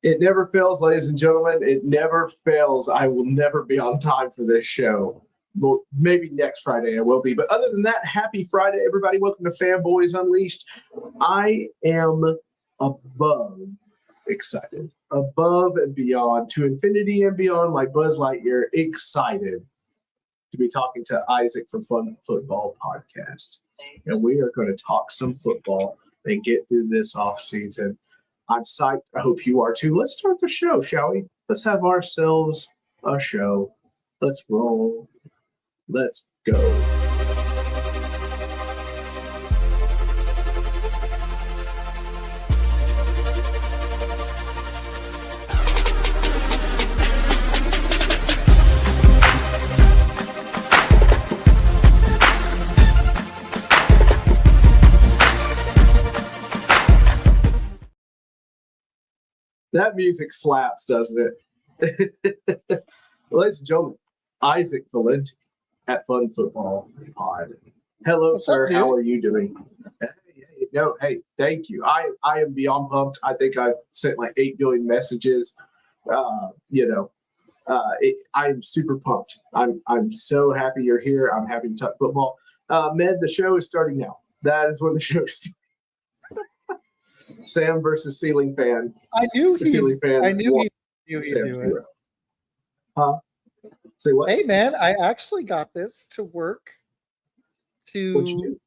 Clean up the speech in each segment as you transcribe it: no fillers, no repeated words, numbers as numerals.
It never fails, ladies and gentlemen. It never fails. I will never be on time for this show. Well, maybe next Friday I will be. But other than that, happy Friday, everybody. Welcome to Fanboys Unleashed. I am above excited, above and beyond, to infinity and beyond, like Buzz Lightyear, excited to be talking to Izac from Fun Football Podcast. And we are going to talk some football and get through this off season. I'm psyched. I hope you are too. Let's start the show, shall we? Let's have ourselves a show. Let's roll. Let's go. That music slaps, doesn't it? Ladies and gentlemen, Izac Valenti at Fun Football Pod. Hello, What's sir. up, dude? How are you doing? Hey, thank you. I am beyond pumped. I think I've sent like 8 billion messages. I am super pumped. I'm so happy you're here. I'm happy to talk football. Med, the show is starting now. That is when the show is starting. Sam versus ceiling fan. I knew he'd Ceiling fan. do it. Huh? Say what? Hey, man, I actually got this to work. What'd you do?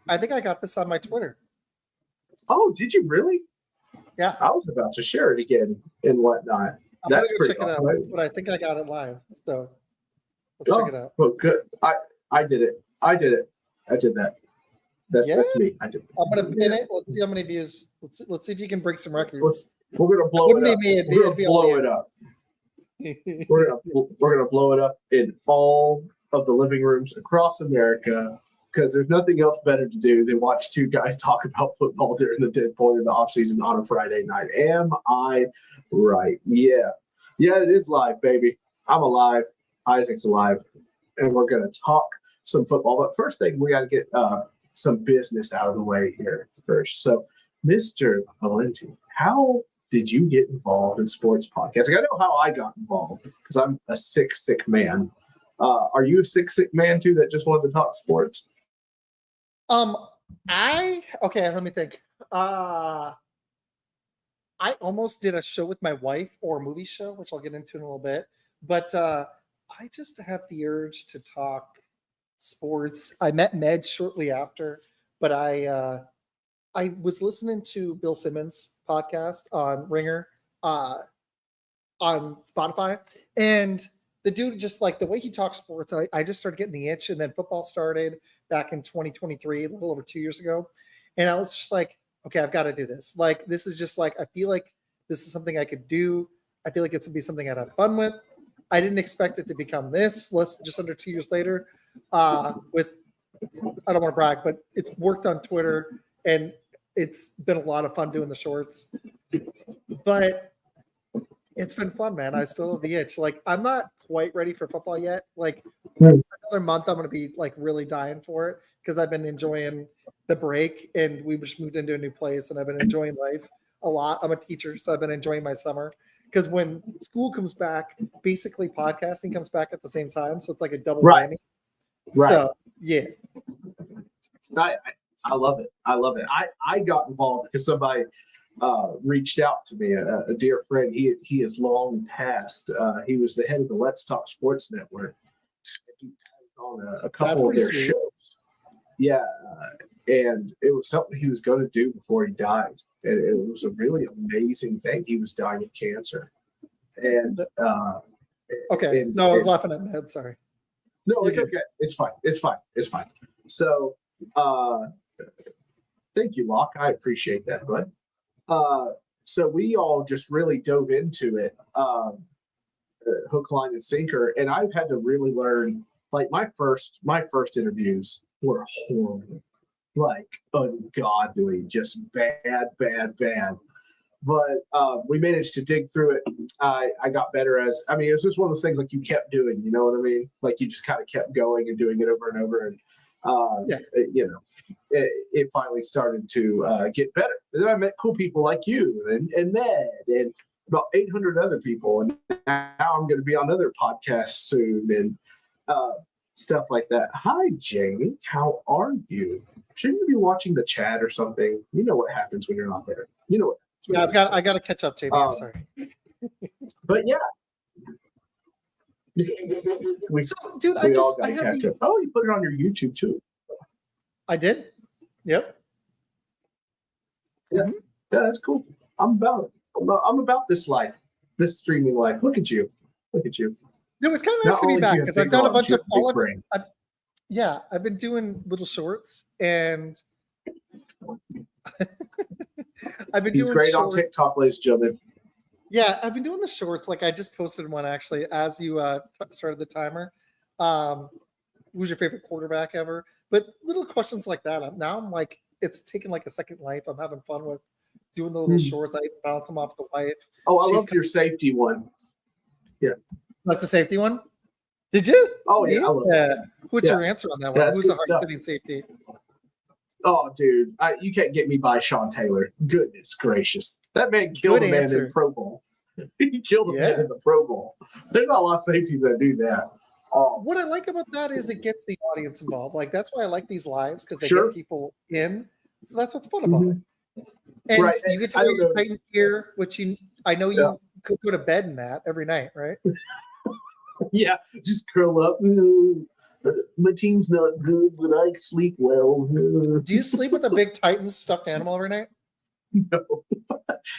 I think I got this on my Twitter. Oh, did you really? Yeah. I was about to share it again and whatnot. I'm That's gonna go pretty check awesome. it out, but I think I got it live. So let's check it out. Well, good. I did it. I did that. That's me. I did it. I'm gonna pin it. Let's see how many views. Let's see if you can break some records. We're gonna blow it Wouldn't up. be me, it'd We're gonna be blow all it up. We're gonna blow it up in all of the living rooms across America, because there's nothing else better to do than watch two guys talk about football during the dead point of the offseason on a Friday night. Am I right? Yeah, it is live, baby. I'm alive. Isac's alive, and we're gonna talk some football. But first thing, we got to get some business out of the way here first. So, Mr. Valenti, how did you get involved in sports podcasting? I know how I got involved because I'm a sick man. Are you a sick man too that just wanted to talk sports? Let me think. I almost did a show with my wife, or a movie show, which I'll get into in a little bit. But I just had the urge to talk sports. I met Med shortly after, but I was listening to Bill Simmons' podcast on Ringer on Spotify, and the dude, just like the way he talks sports, I just started getting the itch. And then football started back in 2023, a little over 2 years ago, and I was just like, okay, I've got to do this. Like, this is just like, I feel like this is something I could do. I feel like it's gonna be something I'd have fun with. I didn't expect it to become this. Just under 2 years later, with, I don't want to brag, but it's worked on Twitter, and it's been a lot of fun doing the shorts. But it's been fun, man. I still have the itch. Like, I'm not quite ready for football yet. Like, another month, I'm going to be like really dying for it, because I've been enjoying the break, and we just moved into a new place, and I've been enjoying life a lot. I'm a teacher, so I've been enjoying my summer, because when school comes back, basically podcasting comes back at the same time. So it's like a double whammy. Right. So, yeah. I love it. I got involved because somebody reached out to me, a dear friend. He has long passed. He was the head of the Let's Talk Sports Network. He tagged on a couple of their shows. Yeah, and it was something he was going to do before he died. And it was a really amazing thing. He was dying of cancer. And okay, I was laughing at Ned. Sorry. No, it's okay. It's fine. So, thank you, Locke. I appreciate that, bud. So we all just really dove into it, hook, line, and sinker. And I've had to really learn. Like, my first interviews were horrible, like ungodly, just bad. But we managed to dig through it. I got better it was just one of those things, like, you kept doing, you know what I mean? Like, you just kind of kept going and doing it over and over. And, it finally started to get better. And then I met cool people like you and Ned and about 800 other people. And now I'm going to be on other podcasts soon and stuff like that. Hi, Jamie. How are you? Shouldn't you be watching the chat or something? You know what happens when you're not there. You know what happens. Yeah, I got to catch up, Jamie. I'm sorry. But yeah. Dude, we all got to catch up. Oh, you put it on your YouTube too. I did. Yep. Yeah, yeah, that's cool. I'm about it. I'm about this life, this streaming life. Look at you. Look at you. It was kind of nice to be back because I've done a bunch of I've been doing little shorts and I've been He's doing great shorts. on TikTok, ladies and gentlemen. Yeah, I've been doing the shorts. Like I just posted one actually as you started the timer. Who's your favorite quarterback ever? But little questions like that. I'm like, it's taken like a second life. I'm having fun with doing the little shorts. I bounce them off the wife. Oh, I loved your safety one. Yeah. Like the safety one? Did you? Oh, yeah. I love that. What's your answer on that one? Who's the hardest hitting safety? Oh, dude. You can't get me by Sean Taylor. Goodness gracious. That man killed a man in Pro Bowl. He killed a man in the Pro Bowl. There's not a lot of safeties that do that. What I like about that is it gets the audience involved. Like that's why I like these lives because they get people in. So that's what's fun about it. And you get to wear your Titans gear, which I know you could go to bed in that every night, right? Yeah, just curl up. My team's not good, but I sleep well. Do you sleep with a big Titans stuffed animal every night? No.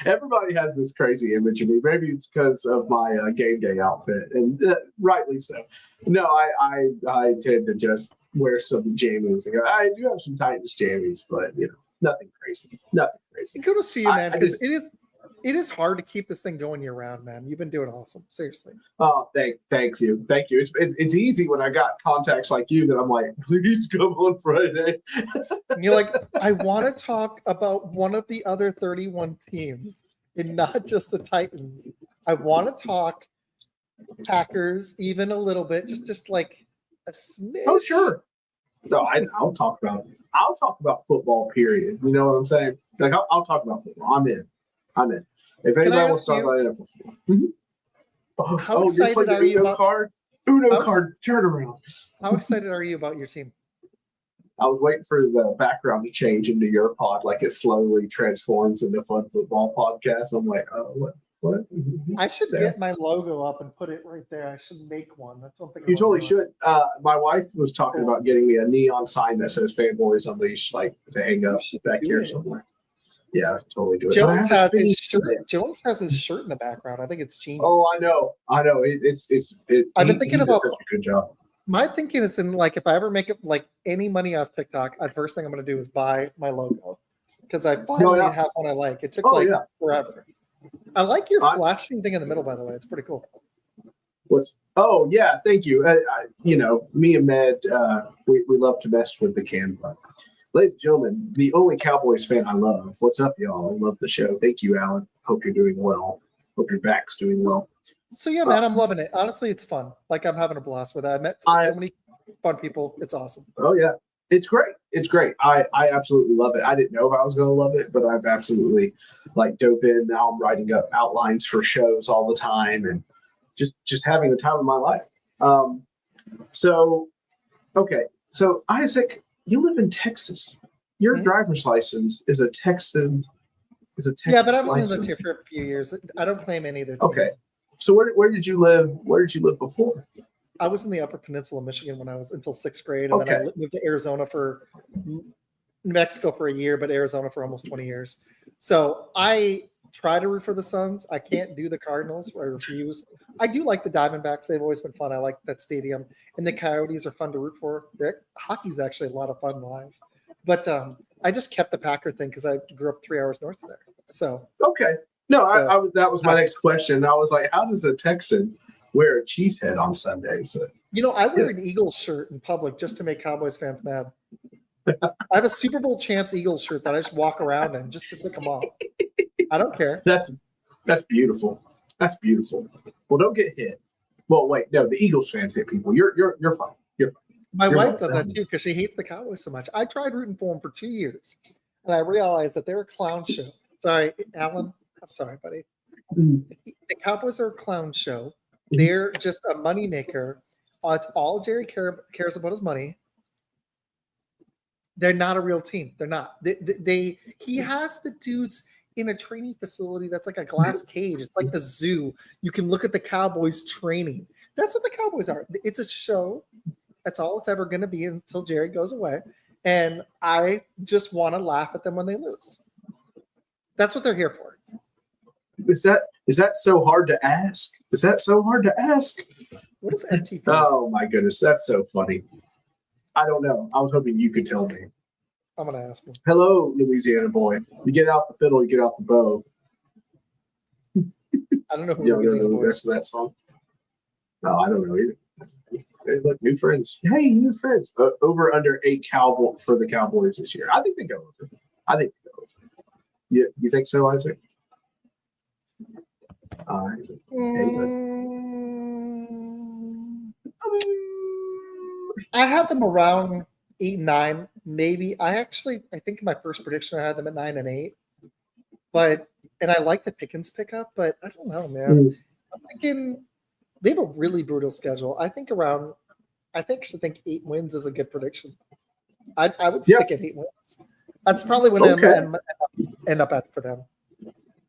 Everybody has this crazy image of me. Maybe it's because of my game day outfit, and rightly so. No, I tend to just wear some jammies. I do have some Titans jammies, but nothing crazy. Nothing crazy. Kudos to you, man, because it is hard to keep this thing going year round, man. You've been doing awesome, seriously. Oh, thank you. It's easy when I got contacts like you that I'm like, please come on Friday. And you're like, I want to talk about one of the other 31 teams and not just the Titans. I want to talk Packers even a little bit, just like a smidge. Oh, sure. No, I'll talk about football. Period. You know what I'm saying? Like I'll talk about football. I'm in. If anybody wants to talk about NFL football. Mm-hmm. How excited are you about card? Uno card turnaround. How excited are you about your team? I was waiting for the background to change into your pod, like it slowly transforms into Fun Football Podcast. I'm like, oh, what? I should get my logo up and put it right there. I should make one. That's something you totally should. My wife was talking about getting me a neon sign that says "Fanboys Unleashed," like to hang up back here somewhere. Yeah, I totally do it. Jones has his shirt in the background. I think it's genius. Oh, I know. I've been thinking about such a good job. My thinking is if I ever make it like any money off TikTok, the first thing I'm going to do is buy my logo because I finally have one I like. It took forever. I like your flashing thing in the middle, by the way. It's pretty cool. Oh yeah, thank you. Me and Med, we love to mess with the camera. Ladies and gentlemen, the only Cowboys fan I love. What's up, y'all? I love the show. Thank you, Alan. Hope you're doing well. Hope your back's doing well. So yeah, man, I'm loving it. Honestly, it's fun. Like I'm having a blast with it. I met so many fun people. It's awesome. Oh yeah, it's great. It's great. I absolutely love it. I didn't know if I was going to love it, but I've absolutely dove in. Now I'm writing up outlines for shows all the time and just having the time of my life. So Isaac, you live in Texas. Your driver's license is a Texan. Yeah, but I've only lived here for a few years. I don't claim any of their teams. Okay. So where did you live? Where did you live before? I was in the Upper Peninsula, Michigan, when I was until 6th grade, and then I moved to Arizona for New Mexico for a year, but Arizona for almost 20 years. So I try to root for the Suns. I can't do the Cardinals. I refuse. I do like the Diamondbacks. They've always been fun. I like that stadium, and the Coyotes are fun to root for. Hockey's actually a lot of fun live, but I just kept the Packer thing because I grew up 3 hours north of there. So no, that was my next question. I was like, how does a Texan wear a cheesehead on Sundays? I wear an Eagles shirt in public just to make Cowboys fans mad. I have a Super Bowl champs Eagles shirt that I just walk around in just to tick them off. I don't care. That's beautiful. That's beautiful. Well, don't get hit. Well, wait, no, the Eagles fans hit people. You're fine. You're fine. My wife does that too because she hates the Cowboys so much. I tried rooting for them for 2 years. and I realized that they're a clown show. Sorry, Alan. I'm sorry, buddy. The Cowboys are a clown show. They're just a moneymaker. It's all Jerry cares about is money. They're not a real team. They're not. He has the dudes in a training facility that's like a glass cage. It's like the zoo. You can look at the Cowboys training. That's what the Cowboys are. It's a show. That's all it's ever going to be until Jerry goes away. And I just want to laugh at them when they lose. That's what they're here for. Is that so hard to ask? Is that so hard to ask? What is MTP? Oh my goodness, that's so funny. I don't know. I was hoping you could tell me. I'm gonna ask him. Hello, Louisiana boy. You get out the fiddle, you get out the bow. I don't know who Louisiana boy. That's that song. No, I don't know either. Hey, look, new friends. Hey, new friends. Over under 8 Cowboys for the Cowboys this year. I think they go over. I think they go over. You think so, Isaac? Isaac. I had them around 8 and 9, maybe. I think in my first prediction I had them at 9 and 8. And I like the Pickens pickup, but I don't know, man. I'm thinking they have a really brutal schedule. I think 8 wins is a good prediction. I would stick at 8 wins. That's probably what I end up at for them.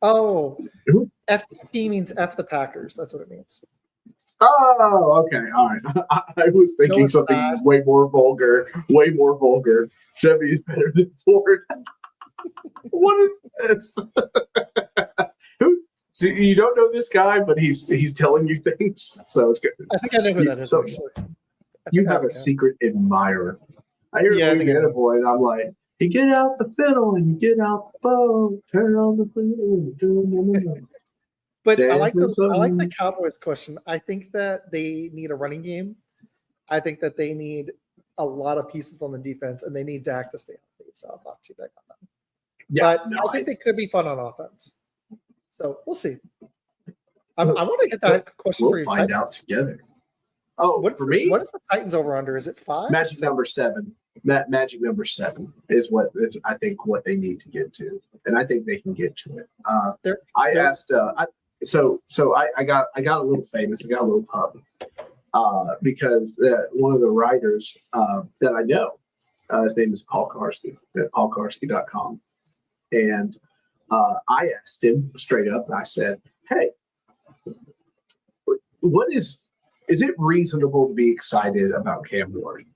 Oh, FTP means F the Packers. That's what it means. Oh, okay. All right. I was thinking something way more vulgar. Chevy is better than Ford. What is this? So you don't know this guy, but he's telling you things. So it's good. I think I know who that is. You have a secret admirer. I hear Louisiana boy, and I'm like, you get out the fiddle and you get out the bow, turn on the fiddle. But I like the Cowboys question. I think that they need a running game. I think that they need a lot of pieces on the defense, and they need Dak to stay healthy. So I'm not too big on them. Yeah, but I think they could be fun on offense. So we'll see. I want to get that question for you. We'll find out together. Oh, for me? What is the Titans over under? Is it 5? Magic number 7. Magic number 7 is I think what they need to get to, and I think they can get to it. I asked. So I got a little famous. I got a little pub because one of the writers that I know, his name is Paul Karski at paulkarski.com, and I asked him straight up. I said, "Hey, what is it reasonable to be excited about Cam Ward?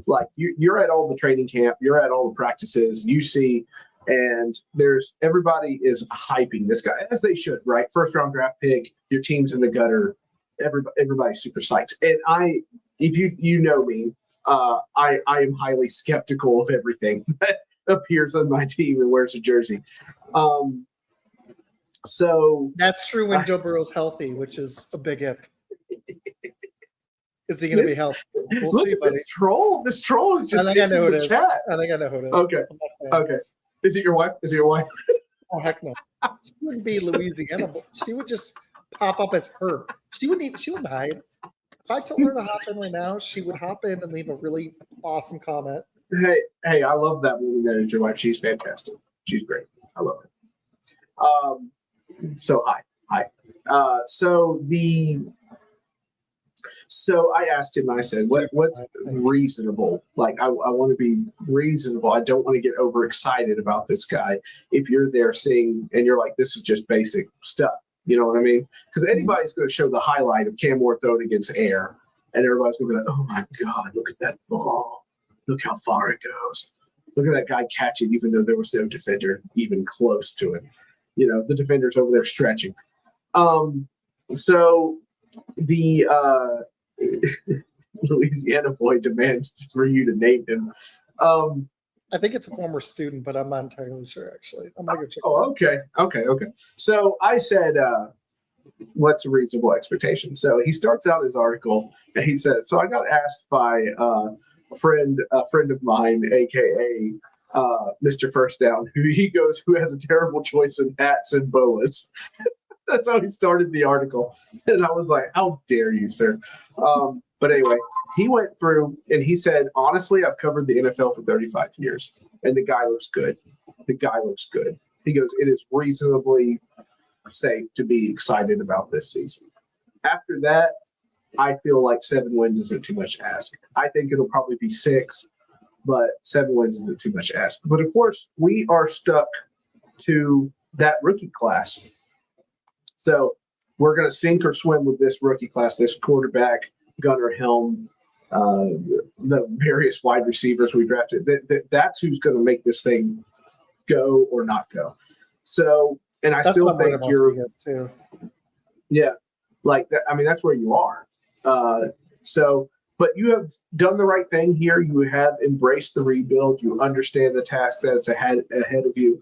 Like you're at all the training camp, you're at all the practices, you see." And everybody is hyping this guy, as they should, right? First round draft pick, your team's in the gutter, everybody's super psyched. And if you know me, I am highly skeptical of everything that appears on my team and wears a jersey. So that's true when Joe Burrow's healthy, which is a big if. Is he going to be healthy? We'll see, buddy. This troll is just. I think I know who it is. I think I know who it is. Okay. Is it your wife? Oh, heck no. She wouldn't be Louisiana. She would just pop up as her. She wouldn't hide. If I told her to hop in right now, she would hop in and leave a really awesome comment. Hey, I love that woman that is your wife. She's fantastic. She's great. I love her. So hi. So I asked him, I said, what's reasonable? Like, I want to be reasonable. I don't want to get overexcited about this guy. If you're there seeing, and you're like, this is just basic stuff. You know what I mean? Because anybody's going to show the highlight of Cam Ward throwing against air, and everybody's going to be like, oh my God, look at that ball. Look how far it goes. Look at that guy catch it, even though there was no defender even close to it. You know, the defender's over there stretching. So the Louisiana boy demands for you to name him. I think it's a former student, but I'm not entirely sure, actually. I'm going to go check. Oh, okay. So I said, what's a reasonable expectation? So he starts out his article, and he says, so I got asked by a friend of mine, a.k.a. Mr. First Down, who has a terrible choice in hats and boas. That's how he started the article. And I was like, how dare you, sir? But anyway, he went through and he said, honestly, I've covered the NFL for 35 years and the guy looks good. the guy looks good. He goes, it is reasonably safe to be excited about this season. After that, I feel like 7 wins isn't too much to ask. I think it'll probably be 6, but 7 wins isn't too much to ask. But of course, we are stuck to that rookie class. So we're going to sink or swim with this rookie class, this quarterback, Gunnar Helm, the various wide receivers we drafted. That's who's going to make this thing go or not go. So, and I still think you're too. Yeah, like that. I mean, that's where you are. So, but you have done the right thing here. You have embraced the rebuild. You understand the task that's ahead of you.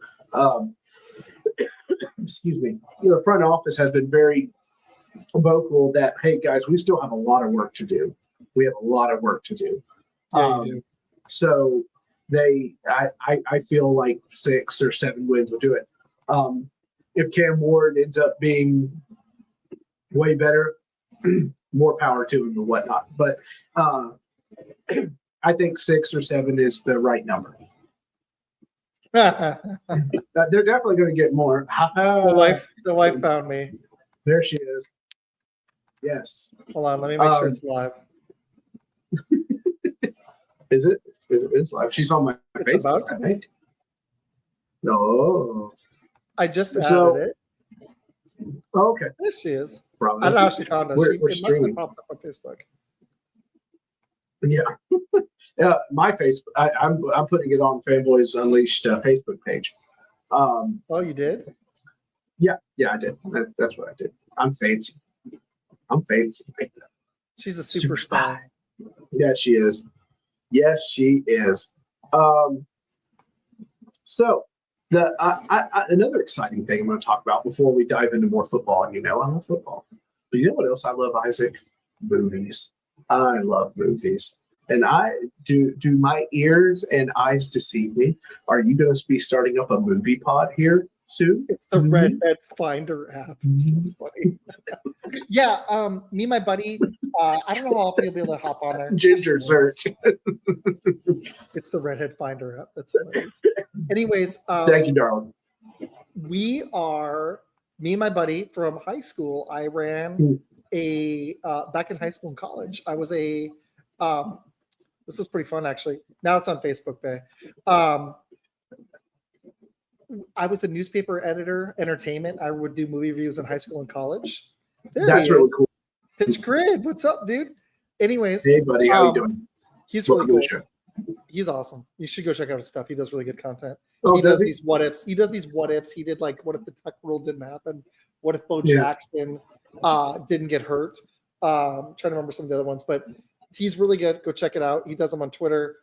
Excuse me. The front office has been very vocal that, hey guys, we still have a lot of work to do. We have a lot of work to do. So I feel like 6 or 7 wins will do it. If Cam Ward ends up being way better, more power to him and whatnot. But I think 6 or 7 is the right number. They're definitely going to get more. The wife found me. There she is. Yes. Hold on, let me make sure it's live. Is it? It's live. She's on my Facebook. About to be. No. I just added it. Oh, okay. There she is. Probably. I don't know how she found us. We're streaming. Must have popped up on Facebook. Yeah. My Facebook. I'm putting it on Fanboys Unleashed Facebook page. Oh, you did? Yeah, I did. That's what I did. I'm fancy. She's a super spy. Yeah, she is. Yes, she is. So another exciting thing I'm going to talk about before we dive into more football. And I love football. But you know what else I love, Isaac? Movies. I love movies. And do my ears and eyes deceive me? Are you going to be starting up a movie pod here soon? It's the Redhead Finder app. It's funny. Yeah, me and my buddy, I don't know how often you'll be able to hop on there. Ginger search. It's the Redhead Finder app. That's hilarious. Anyways. Thank you, darling. Me and my buddy from high school, I ran back in high school and college. I was this was pretty fun, actually. Now it's on Facebook, Bay. I was a newspaper editor, entertainment. I would do movie reviews in high school and college. That's really cool. Pitch Grid, what's up, dude? Anyways. Hey, buddy, how you doing? He's really cool. He's awesome. You should go check out his stuff. He does really good content. Oh, he does these what ifs. He does these what ifs. He did like, what if the tech world didn't happen? What if Bo Jackson didn't get hurt? I'm trying to remember some of the other ones, but he's really good. Go check it out. He does them on Twitter.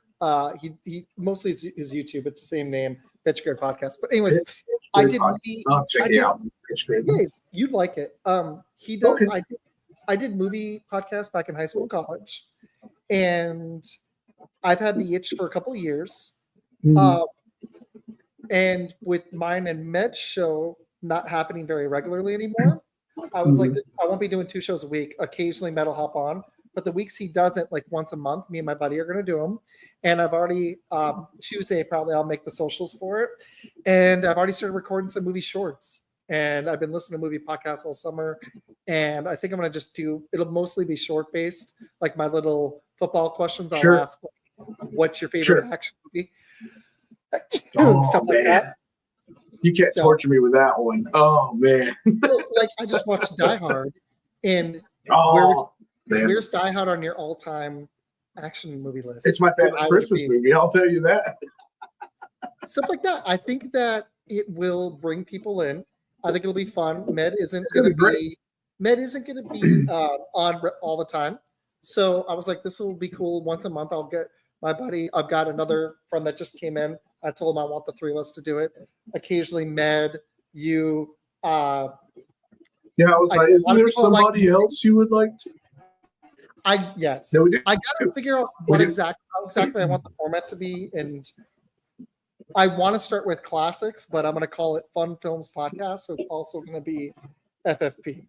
He mostly his YouTube. It's the same name, Pitch Grid Podcast. But anyways, I did movie. Check it out. Yes, you'd like it. He does. Okay. I did movie podcasts back in high school and college, and I've had the itch for a couple of years. Mm-hmm. And with mine and Med's show not happening very regularly anymore, I was like, I won't be doing 2 shows a week. Occasionally, Med will hop on, but the weeks he does it, like once a month, me and my buddy are going to do them. And I've already Tuesday probably I'll make the socials for it, and I've already started recording some movie shorts. And I've been listening to movie podcasts all summer, and I think I'm going to just do. It'll mostly be short based, like my little football questions. I'll ask, like, what's your favorite action movie? Stuff like that. You can't torture me with that one. Oh man! Like I just watched Die Hard, and where's Die Hard on your all-time action movie list? It's my favorite Christmas movie. I'll tell you that. Stuff like that. I think that it will bring people in. I think it'll be fun. Med isn't going to be on all the time. So I was like, this will be cool. Once a month, I'll get my buddy. I've got another friend that just came in. I told him I want the 3 of us to do it. Occasionally, Med, you. Yeah, I was like, isn't there somebody else you would like to? Yes. No, we do. I got to figure out how exactly I want the format to be, and I want to start with classics, but I'm going to call it Fun Films Podcast, so it's also going to be FFP.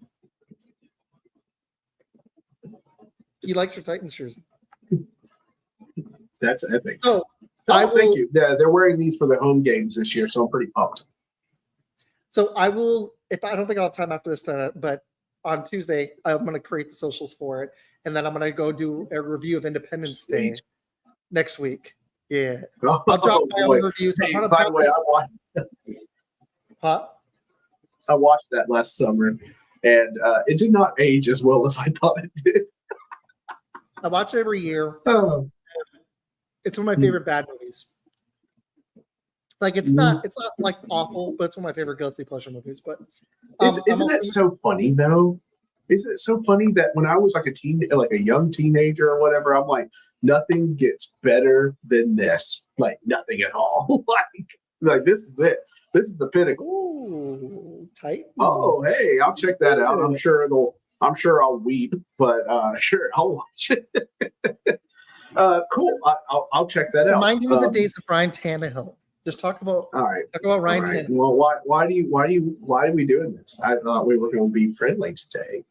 He likes your Titans jersey. That's epic. So Thank you. They're wearing these for the home games this year, so I'm pretty pumped. So I will, if I don't think I'll have time after this, but on Tuesday, I'm going to create the socials for it. And then I'm going to go do a review of Independence Day next week. Yeah. I'll drop my own reviews. Hey, by the way, I watched that last summer, and it did not age as well as I thought it did. I watch it every year. Oh. It's one of my favorite bad movies. Like it's not like awful, but it's one of my favorite guilty pleasure movies. But isn't it so funny though? Isn't it so funny that when I was like a young teenager or whatever, I'm like, nothing gets better than this. Like nothing at all. like this is it. This is the pinnacle. Ooh, tight. Oh, hey, I'll check that out. I'm sure I'll weep, but sure, I'll watch it. Cool. I'll check that out. Remind you of the days of Ryan Tannehill. Just talk about Ryan Tannehill. Well, why are we doing this? I thought we were going to be friendly today.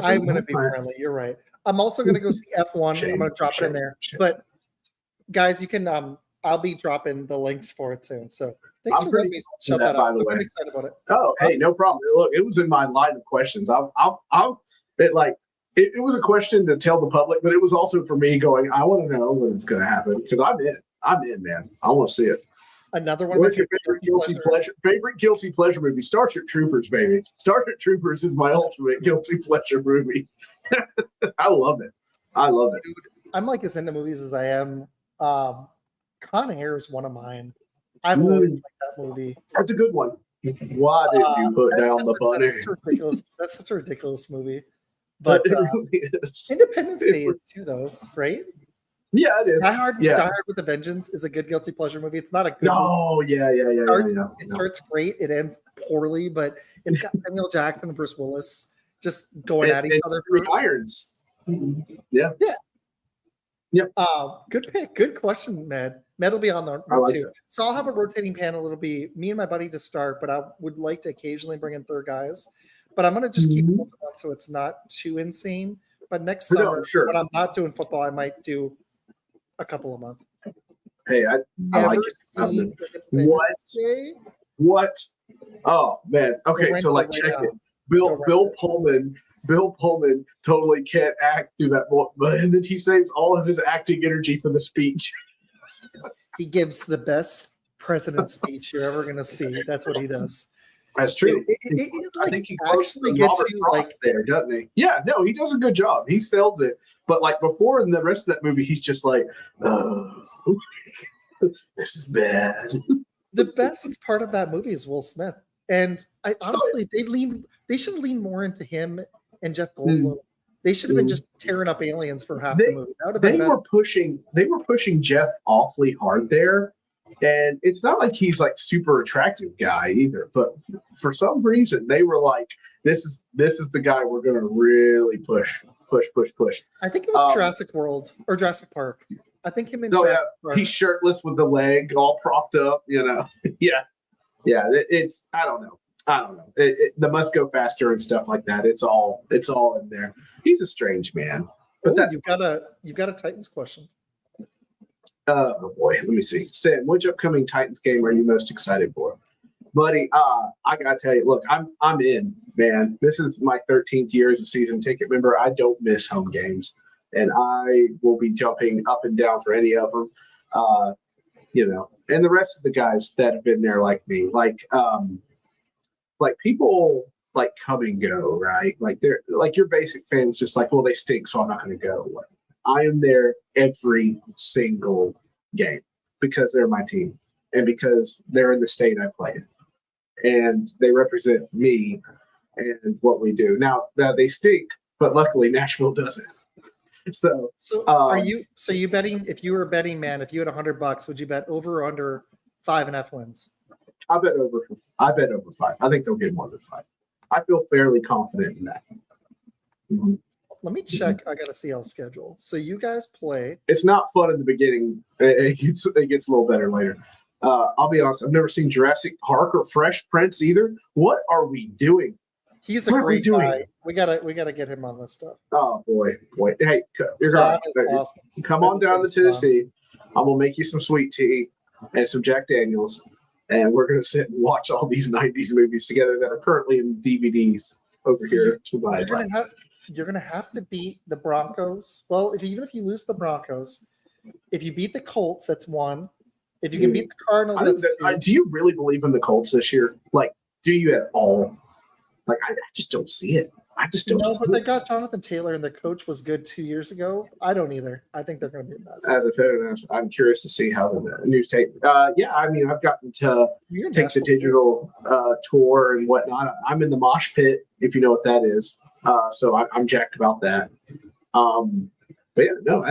I'm going to be friendly. You're right. I'm also going to go see F1. I'm going to drop it in there. But guys, you can. I'll be dropping the links for it soon. So thanks for letting me shut that up. I'm excited about it. Oh, hey, no problem. Look, it was in my line of questions. It was a question to tell the public, but it was also for me going, I want to know when it's going to happen because I'm in, man. I want to see it. Another one. What's your favorite guilty pleasure movie? Starship Troopers, baby. Starship Troopers is my ultimate guilty pleasure movie. I love it. Dude, I'm like as into movies as I am. Con Air is one of mine. I've always liked that movie. That's a good one. Why did you put down the bunny? That's such a ridiculous movie. But Independence Day is too, though, right? Yeah, it is. Die Hard with a Vengeance is a good guilty pleasure movie. It's not a good movie. It starts great. It ends poorly, but it's got Samuel Jackson and Bruce Willis just going at each other. Irons. Yeah. Yep. Good pick. Good question, Med. Med will be on the too. So I'll have a rotating panel. It'll be me and my buddy to start, but I would like to occasionally bring in third guys. But I'm going to just keep it so it's not too insane. But next summer, when I'm not doing football, I might do a couple a month. Hey, I like it. What? Oh, man. Okay, so like check it. Bill Pullman totally can't act through that, but then he saves all of his acting energy for the speech. He gives the best president speech you're ever going to see. That's what he does. That's true. I think he actually gets you like there, doesn't he? Yeah, no, he does a good job. He sells it. But like before in the rest of that movie, he's just like, this is bad. The best part of that movie is Will Smith. And I honestly, they should lean more into him and Jeff Goldblum. They should have been just tearing up aliens for half the movie. They were pushing Jeff awfully hard there. And it's not like he's like super attractive guy either, but for some reason they were like, this is the guy we're going to really push. I think it was Jurassic World or Jurassic Park. I think him and Jurassic Park. He's shirtless with the leg all propped up, yeah. It's I don't know. The must go faster and stuff like that. It's all in there. He's a strange man. But you've got a Titans question. Oh boy, let me see. Sam, which upcoming Titans game are you most excited for? Buddy, I gotta tell you, look, I'm in, man. This is my 13th year as a season ticket member. I don't miss home games, and I will be jumping up and down for any of them. And the rest of the guys that have been there like me, like people like come and go, right? Like they're like your basic fans, just like, well, they stink, so I'm not going to go. I am there every single game because they're my team and because they're in the state I play in, and they represent me and what we do. Now they stink, but luckily Nashville doesn't. So are you betting? If you were a betting man, if you had $100, would you bet over or under 5.5 wins? I bet over 5. I think they'll get more than 5. I feel fairly confident in that. Mm-hmm. Let me check. I got a CL schedule. So you guys play. It's not fun in the beginning. It gets a little better later. I'll be honest. I've never seen Jurassic Park or Fresh Prince either. What are we doing? He's a great guy. We gotta get him on this stuff. Oh boy. Hey, you're right. Awesome. Come on down to Tennessee. I'm gonna make you some sweet tea and some Jack Daniels, and we're gonna sit and watch all these '90s movies together that are currently in DVDs over here to my left. You're gonna have to beat the Broncos. Well, even if you lose the Broncos, if you beat the Colts, that's one. If you can beat the Cardinals, that's two. Do you really believe in the Colts this year? Like, do you at all? Like, I just don't see it. I just don't. No, but they got Jonathan Taylor, and the coach was good 2 years ago. I don't either. I think they're going to be a mess. As a fan, I'm curious to see how the news take. Yeah, I mean, I've gotten to take the digital tour and whatnot. I'm in the mosh pit, if you know what that is. So I'm jacked about that. But yeah, no,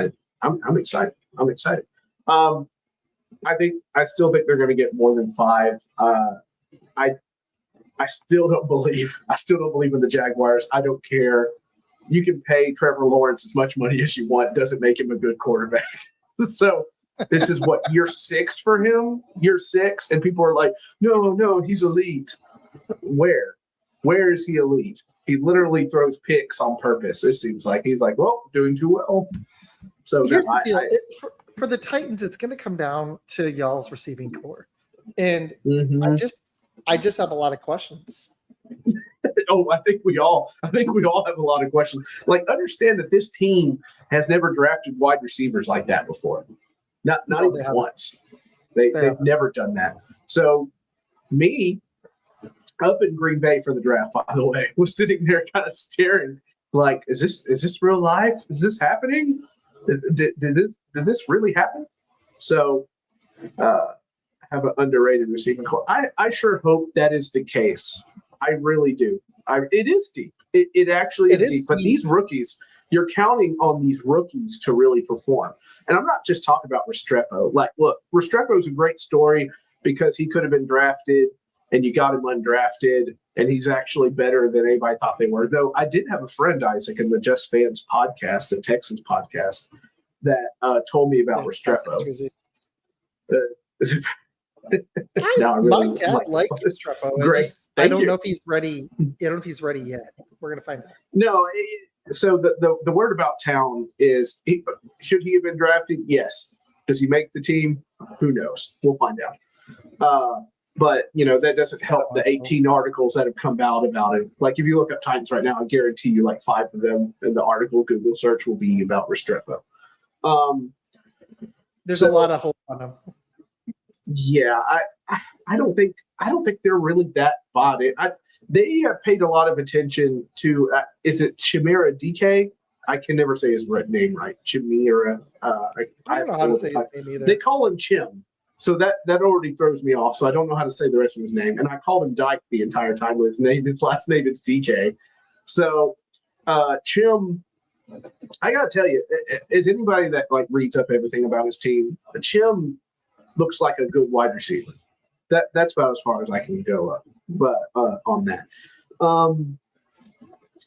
I'm excited. I'm excited. I still think they're going to get more than 5. I still don't believe in the Jaguars. I don't care. You can pay Trevor Lawrence as much money as you want. It doesn't make him a good quarterback. So this is what, year 6 for him? Year 6? And people are like, no, he's elite. Where? Where is he elite? He literally throws picks on purpose. It seems like he's like, well, doing too well. So here's the deal. For the Titans, it's going to come down to y'all's receiving core. And I just have a lot of questions. I think we all have a lot of questions. Like, understand that this team has never drafted wide receivers like that before. Not even once. They've never done that. So me, up in Green Bay for the draft, by the way, was sitting there kind of staring like, is this real life? Is this happening? Did this really happen? So have an underrated receiving core. I sure hope that is the case. I really do. It is deep. It actually is deep. But these rookies, you're counting on these rookies to really perform. And I'm not just talking about Restrepo. Like, look, Restrepo is a great story because he could have been drafted and you got him undrafted, and he's actually better than anybody thought they were. Though I did have a friend, Isaac, in the Just Fans podcast, the Texans podcast, that told me about Restrepo. My dad likes Restrepo. I don't know if he's ready. I don't know if he's ready yet. We're gonna find out. No. So the word about town is, should he have been drafted? Yes. Does he make the team? Who knows? We'll find out. But that doesn't help the 18 articles that have come out about it. Like, if you look up Titans right now, I guarantee you like 5 of them in the article Google search will be about Restrepo. There's a lot of hope on him. Yeah, I don't think they're really that bought it. They have paid a lot of attention to. Is it Chimera DK? I can never say his name right. Chimera. I don't know how to say his name either. They call him Chim, so that already throws me off. So I don't know how to say the rest of his name. And I called him Dyke the entire time with his last name is DK. So Chim. I gotta tell you, as anybody that like reads up everything about his team, Chim looks like a good wide receiver. That's about as far as I can go up, but on that.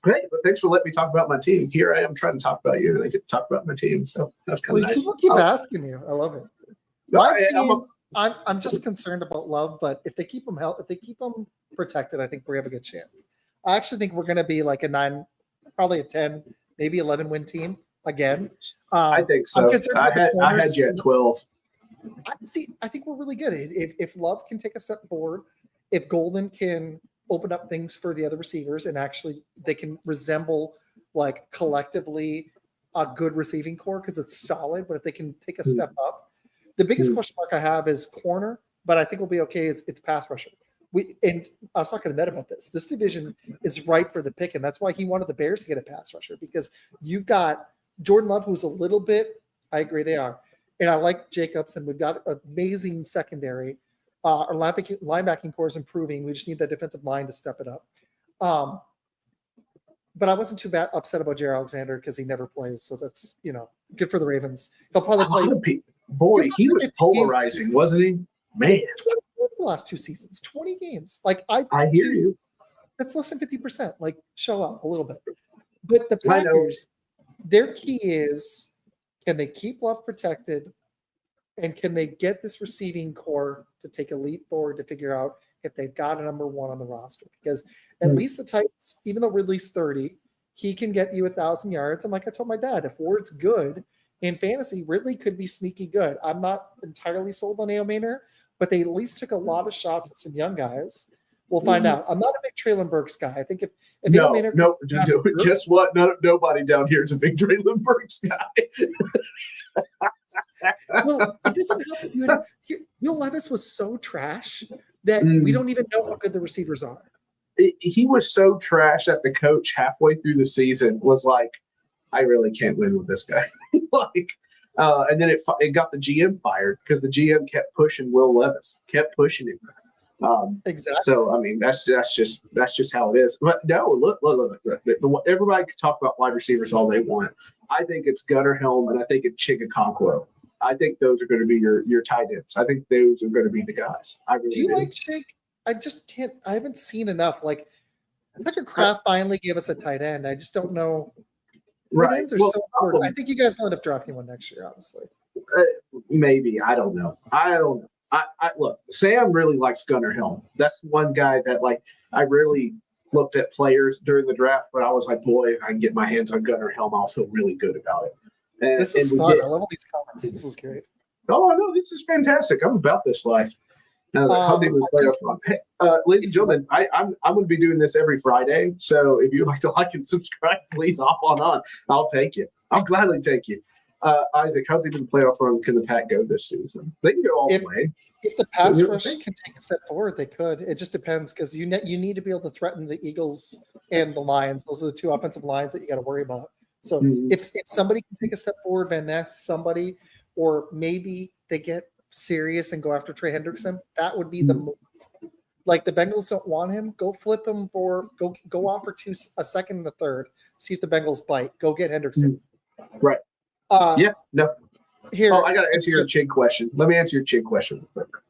Hey, but thanks for letting me talk about my team. Here I am trying to talk about you, and I get to talk about my team, so that's kind of nice. People keep asking you. I love it. I'm just concerned about Love, but if they keep him protected, I think we have a good chance. I actually think we're going to be like a 9, probably a 10, maybe 11 win team again. I think so. I had you at 12. I think we're really good. If Love can take a step forward, if Golden can open up things for the other receivers, and actually they can resemble like collectively a good receiving core because it's solid, but if they can take a step up, the biggest question mark I have is corner, but I think we'll be okay. It's pass rusher. And I was talking to Matt about this. This division is ripe for the pick, and that's why he wanted the Bears to get a pass rusher, because you've got Jordan Love, who's a little bit. I agree, they are. And I like Jacobs, and we've got an amazing secondary. Our linebacking core is improving. We just need the defensive line to step it up. But I wasn't too upset about Jair Alexander because he never plays. So that's, good for the Ravens. He'll probably play. Boy, he was polarizing, wasn't he? Man. The last 2 seasons, 20 games. Like I hear you. That's less than 50%. Like, show up a little bit. But the Packers, their key is, can they keep Love protected, and can they get this receiving core to take a leap forward to figure out if they've got a number 1 on the roster? Because at least the Titans, even though Ridley's 30, he can get you 1,000 yards. And like I told my dad, if Ward's good in fantasy, Ridley could be sneaky good. I'm not entirely sold on Aomaner, but they at least took a lot of shots at some young guys. We'll find out. I'm not a big Traylon Burks guy. I think if Aomaner just what? Nobody down here is a big Traylon Burks guy. Well, it doesn't help. Will Levis was so trash that we don't even know how good the receivers are. He was so trash that the coach halfway through the season was like, I really can't win with this guy. And then it got the GM fired because the GM kept pushing Will Levis, kept pushing him. Exactly. So I mean, that's just how it is. But no, look. Everybody can talk about wide receivers all they want. I think it's Gunnar Helm and I think it's Chigakonkwo. I think those are going to be your tight ends. I think those are going to be the guys. I really do. You like Chig? I just can't. I haven't seen enough. Like Tucker Kraft finally gave us a tight end. I just don't know. Tight ends are so hard. I think you guys will end up drafting one next year, honestly. Maybe. I don't know. I look, Sam really likes Gunnar Helm. That's one guy that I really looked at players during the draft, but I was like, boy, if I can get my hands on Gunnar Helm, I'll feel really good about it. This is fun. I love all these comments. This is great. Oh, no, this is fantastic. I'm about this life. Ladies and gentlemen, I'm going to be doing this every Friday. So if you'd like to like and subscribe, please hop on. I'll take you. I'll gladly take you. Isaac, how deep in the playoff run can the Pack go this season? They can go all the way. If the pass rush can take a step forward, they could. It just depends because you need to be able to threaten the Eagles and the Lions. Those are the two offensive lines that you got to worry about. So if somebody can take a step forward, Van Ness, somebody, or maybe they get serious and go after Trey Hendrickson, that would be the move. Like the Bengals don't want him, go flip him for go offer a second and a third. See if the Bengals bite. Go get Hendrickson. Right. No. Here, I got to answer your Chig question. Let me answer your Chig question real quick.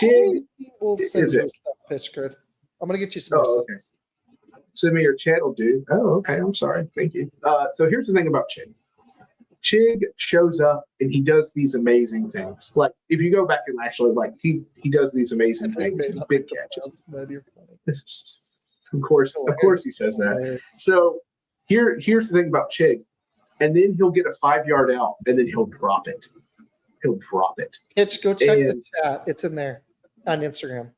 Chig will send you stuff, pitch grid. I'm gonna get you some more okay. Send me your channel, dude. Oh, okay. I'm sorry. Thank you. So here's the thing about Chig. Chig shows up and he does these amazing things. Like if you go back and actually he does these amazing things, big catches. Of course he says that. So here's the thing about Chig. And then he'll get a 5-yard out, and then he'll drop it. Pitch, go check the chat. It's in there on Instagram.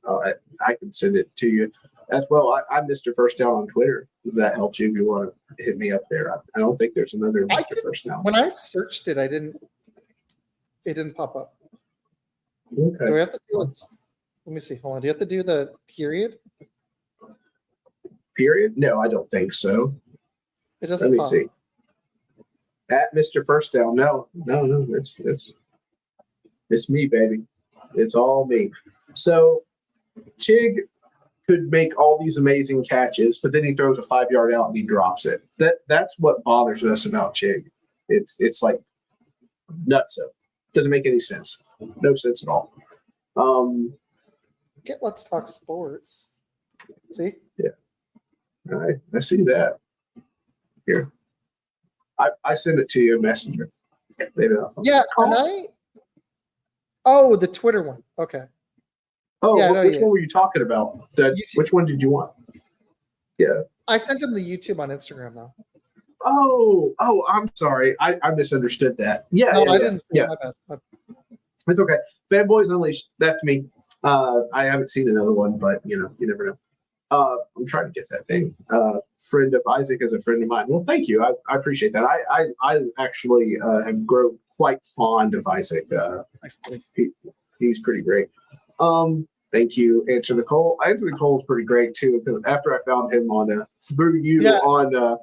I can send it to you as well. I'm Mr. First Down on Twitter. If that helps you, if you want to hit me up there. I don't think there's another Mr. First Down. When I searched it, it didn't pop up. Okay. Do we have to do it? Let me see. Hold on. Do you have to do the period? Period? No, I don't think so. It doesn't. Let me see. At Mr. First Down. No. It's me, baby. It's all me. So Chig could make all these amazing catches, but then he throws a 5-yard out and he drops it. That's what bothers us about Chig. It's like nutso. Doesn't make any sense. No sense at all. Let's talk sports. See? Yeah. All right. I see that. Here. I send it to you in Messenger. Yeah, the Twitter one. Okay. Oh, yeah, which one were you talking about? Which one did you want? Yeah. I sent him the YouTube on Instagram though. Oh, I'm sorry. I misunderstood that. Yeah. No, I didn't see it. My bad. It's okay. Fanboys Unleashed, that's me. I haven't seen another one, but you never know. I'm trying to get that thing. Friend of Isaac is a friend of mine. Well, thank you. I appreciate that. I actually have grown quite fond of Isaac. He's pretty great. Thank you, Answer the Call. Answer the Call is pretty great too. Because after I found him on through you on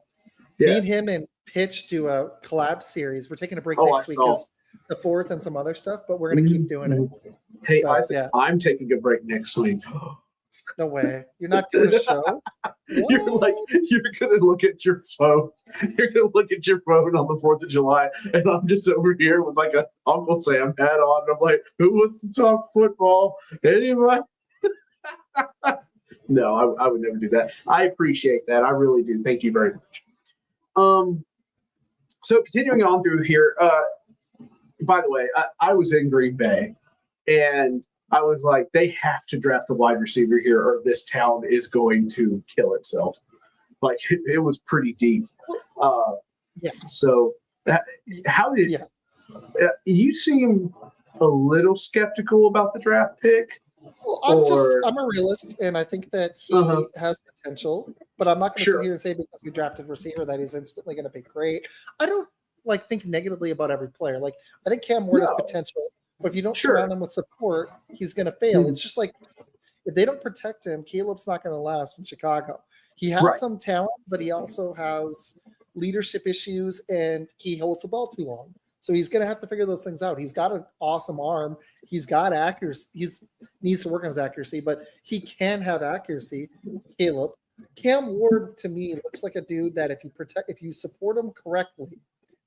me and him and Pitch do a collab series. We're taking a break next week because the 4th and some other stuff, but we're gonna keep doing it. Hey, Isaac, I'm taking a break next week. No way. You're not doing a show? You're going to look at your phone. You're going to look at your phone on the 4th of July, and I'm just over here with like a Uncle Sam hat on. And I'm like, who wants to talk football? Anybody? No, I would never do that. I appreciate that. I really do. Thank you very much. So continuing on through here, by the way, I was in Green Bay, and I was like, they have to draft a wide receiver here or this town is going to kill itself. Like, it was pretty deep. Yeah. So How did you seem a little skeptical about the draft pick? Well, I'm a realist, and I think that he has potential, but I'm not going to sit here and say because we drafted a receiver that he's instantly going to be great. I don't think negatively about every player. Like, I think Cam Ward has potential, but if you don't surround him with support, he's going to fail. It's just like if they don't protect him, Caleb's not going to last in Chicago. He has some talent, but he also has leadership issues, and he holds the ball too long. So he's going to have to figure those things out. He's got an awesome arm. He's got accuracy. He needs to work on his accuracy, but he can have accuracy. Caleb. Cam Ward, to me, looks like a dude that if you support him correctly,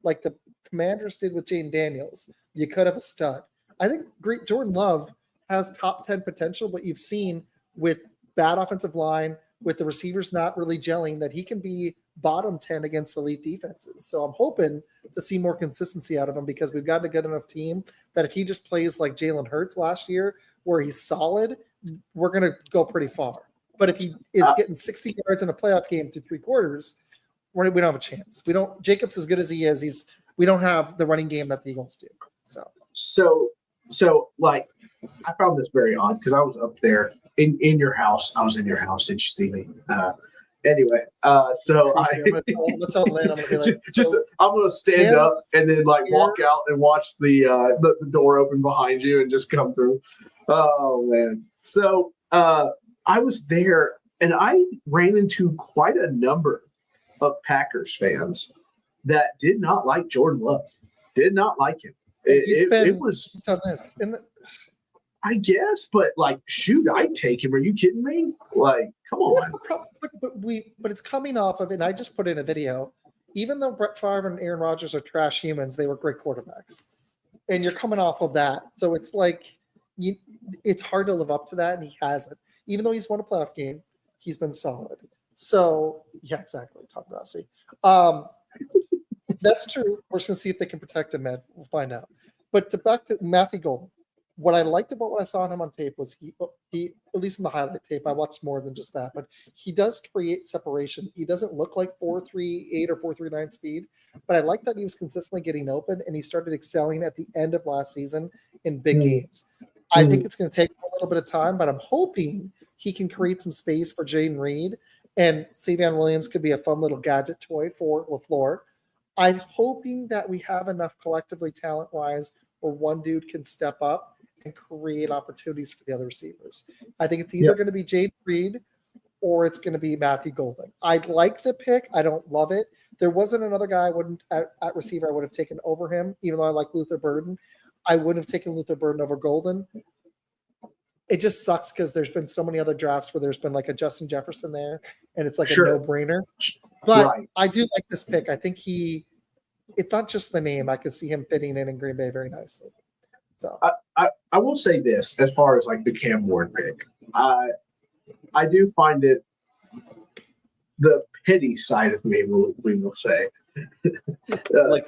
like the Commanders did with Jane Daniels, you could have a stud. I think great Jordan Love has top 10 potential, but you've seen with bad offensive line, with the receivers not really gelling, that he can be bottom 10 against elite defenses. So I'm hoping to see more consistency out of him because we've got a good enough team that if he just plays like Jalen Hurts last year, where he's solid, we're going to go pretty far. But if he is getting 60 yards in a playoff game through 3 quarters, we don't have a chance. Jacobs, as good as he is, we don't have the running game that the Eagles do. So like, I found this very odd because I was up there in your house. I was in your house. Did you see me? Anyway, so I'm gonna stand up and then walk out and watch the door open behind you and just come through. Oh man! So I was there and I ran into quite a number of Packers fans that did not like Jordan Love. Did not like him. It was on this. I guess, but shoot, I'd take him. Are you kidding me? Come on. But it's coming off of, and I just put in a video. Even though Brett Favre and Aaron Rodgers are trash humans, they were great quarterbacks, and you're coming off of that. So it's it's hard to live up to that, and he hasn't. Even though he's won a playoff game, he's been solid. So yeah, exactly. Tom Rossi. That's true. We're just gonna see if they can protect him, Ed. We'll find out. But back to Matthew Golden. What I liked about what I saw in him on tape was he at least in the highlight tape, I watched more than just that, but he does create separation. He doesn't look like 4.38 or 4.39 speed, but I like that he was consistently getting open and he started excelling at the end of last season in big games. I think it's going to take a little bit of time, but I'm hoping he can create some space for Jaden Reed, and Savion Williams could be a fun little gadget toy for LaFleur. I'm hoping that we have enough collectively talent-wise where one dude can step up and create opportunities for the other receivers. I think it's either going to be Jade Reed or it's going to be Matthew Golden. I like the pick. I don't love it. There wasn't another guy I wouldn't at receiver I would have taken over him, even though I like Luther Burden. I wouldn't have taken Luther Burden over Golden. It just sucks because there's been so many other drafts where there's been a Justin Jefferson there, and it's a no-brainer. But I do like this pick. I think it's not just the name. I could see him fitting in Green Bay very nicely. So I will say this as far as the Cam Ward pick. I do find it the pity side of me, we will say. Did like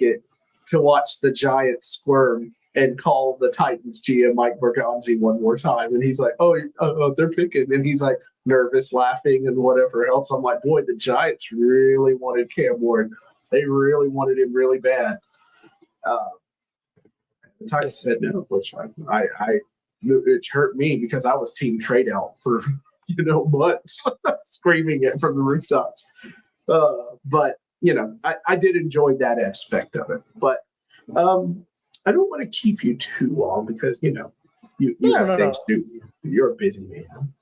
it to watch the Giants squirm and call the Titans GM Mike Bergonzi one more time, and he's like, "Oh, they're picking," and he's nervous, laughing, and whatever else. I'm like, boy, the Giants really wanted Cam Ward. They really wanted him really bad. The Titans said no, which it hurt me because I was team trade out for months, screaming it from the rooftops. But I did enjoy that aspect of it. But I don't want to keep you too long because you have things to do. You're a busy man.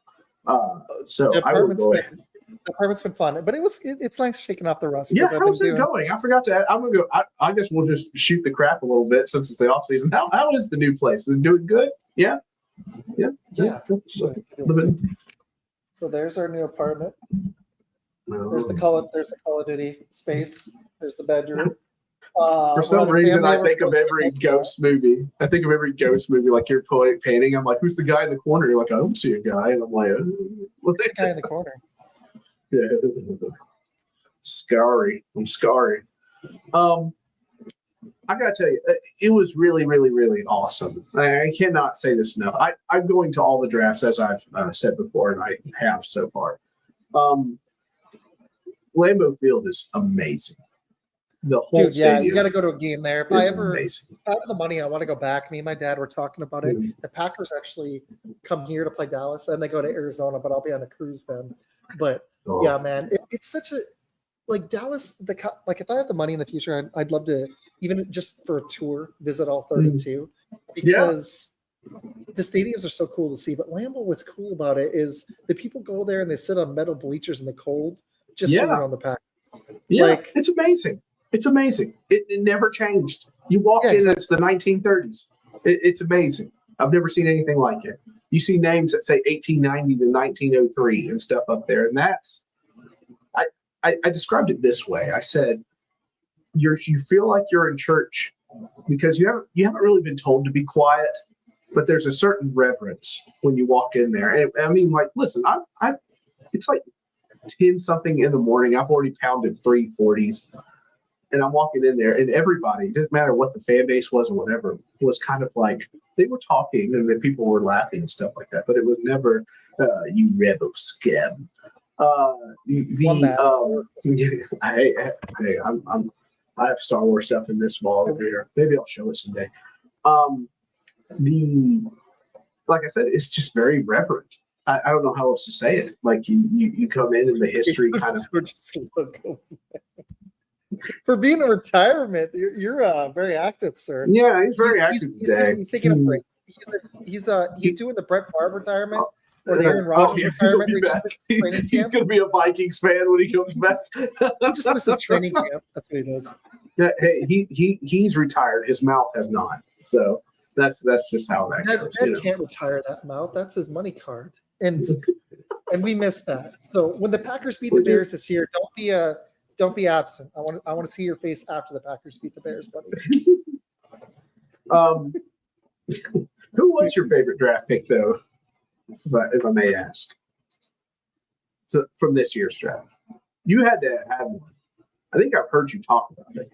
So I will go ahead. The apartment's been fun, but it's nice shaking off the rust. Yeah, how's it going? I forgot to. I'm gonna go. I guess we'll just shoot the crap a little bit since it's the off season. How is the new place? Is it doing good? Yeah. So there's our new apartment. There's the Call of Duty space. There's the bedroom. For some reason, I think of every ghost movie. Like you're painting. I'm like, who's the guy in the corner? You're like, I don't see a guy. And I'm like, what's the guy in the corner? Yeah. Scary. I'm scary. I gotta tell you, it was really, really, really awesome. I cannot say this enough. I'm going to all the drafts as I've said before, and I have so far. Lambeau Field is amazing. The whole Dude, yeah, you stadium got to go to a game there. If is I amazing. have the money, I want to go back. Me and my dad were talking about it. Mhm. The Packers actually come here to play Dallas, then they go to Arizona, but I'll be on a cruise then. But Oh, yeah, man, it's such a like Dallas. Like if I have the money in the future, I'd love to even just for a tour visit all 32 because the stadiums are so cool to see. But Lambeau, what's cool about it is the people go there and they sit on metal bleachers in the cold just to root on the Packers. yeah, Like, it's amazing. It's amazing. It never changed. You walk in, exactly. it's the 1930s. It's amazing. I've never seen anything like it. You see names that say 1890 to 1903 and stuff up there, and that's. I described it this way. I said, you feel like you're in church because you haven't really been told to be quiet, but there's a certain reverence when you walk in there. And I mean, like, listen, I've it's like 10 something in the morning. I've already pounded 340s. And I'm walking in there, and everybody, it doesn't matter what the fan base was or whatever, was kind of like they were talking, and then people were laughing and stuff like that. But it was never you rebel scum. I have Star Wars stuff in this wall over here. Maybe I'll show it someday. Like I said, it's just very reverent. I don't know how else to say it. Like you come in and the history kind of. For being in retirement, you're very active, sir. Yeah, he's very active today. He's taking a break. He's doing the Brett Favre retirement or the Aaron Rodgers retirement. He's going to be a Vikings fan when he comes back. He just misses training camp. That's what he does. Yeah, hey, he's retired. His mouth has not. So that's just how that goes. Ned can't retire that mouth. That's his money card, and we missed that. So when the Packers beat the Bears this year, don't be absent. I want to see your face after the Packers beat the Bears, buddy. Who was your favorite draft pick, though? If I may ask, from this year's draft, you had to have one. I think I've heard you talk about it.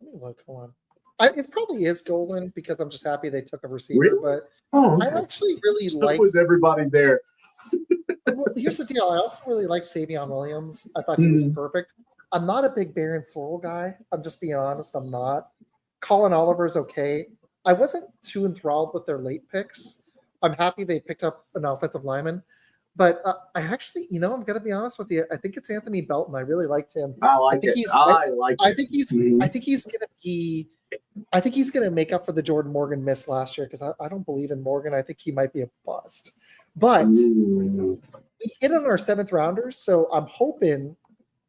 Let me look. Hold on. It probably is Golden because I'm just happy they took a receiver. Really? But I actually really like. Was everybody there? Well, here's the deal. I also really like Savion Williams. I thought he was perfect. I'm not a big Baron Sorrell guy. I'm just being honest. I'm not. Colin Oliver's okay. I wasn't too enthralled with their late picks. I'm happy they picked up an offensive lineman. But I actually, I'm going to be honest with you. I think it's Anthony Belton. I really liked him. I think he's going to make up for the Jordan Morgan miss last year because I don't believe in Morgan. I think he might be a bust. But we hit on our 7th rounders, so I'm hoping.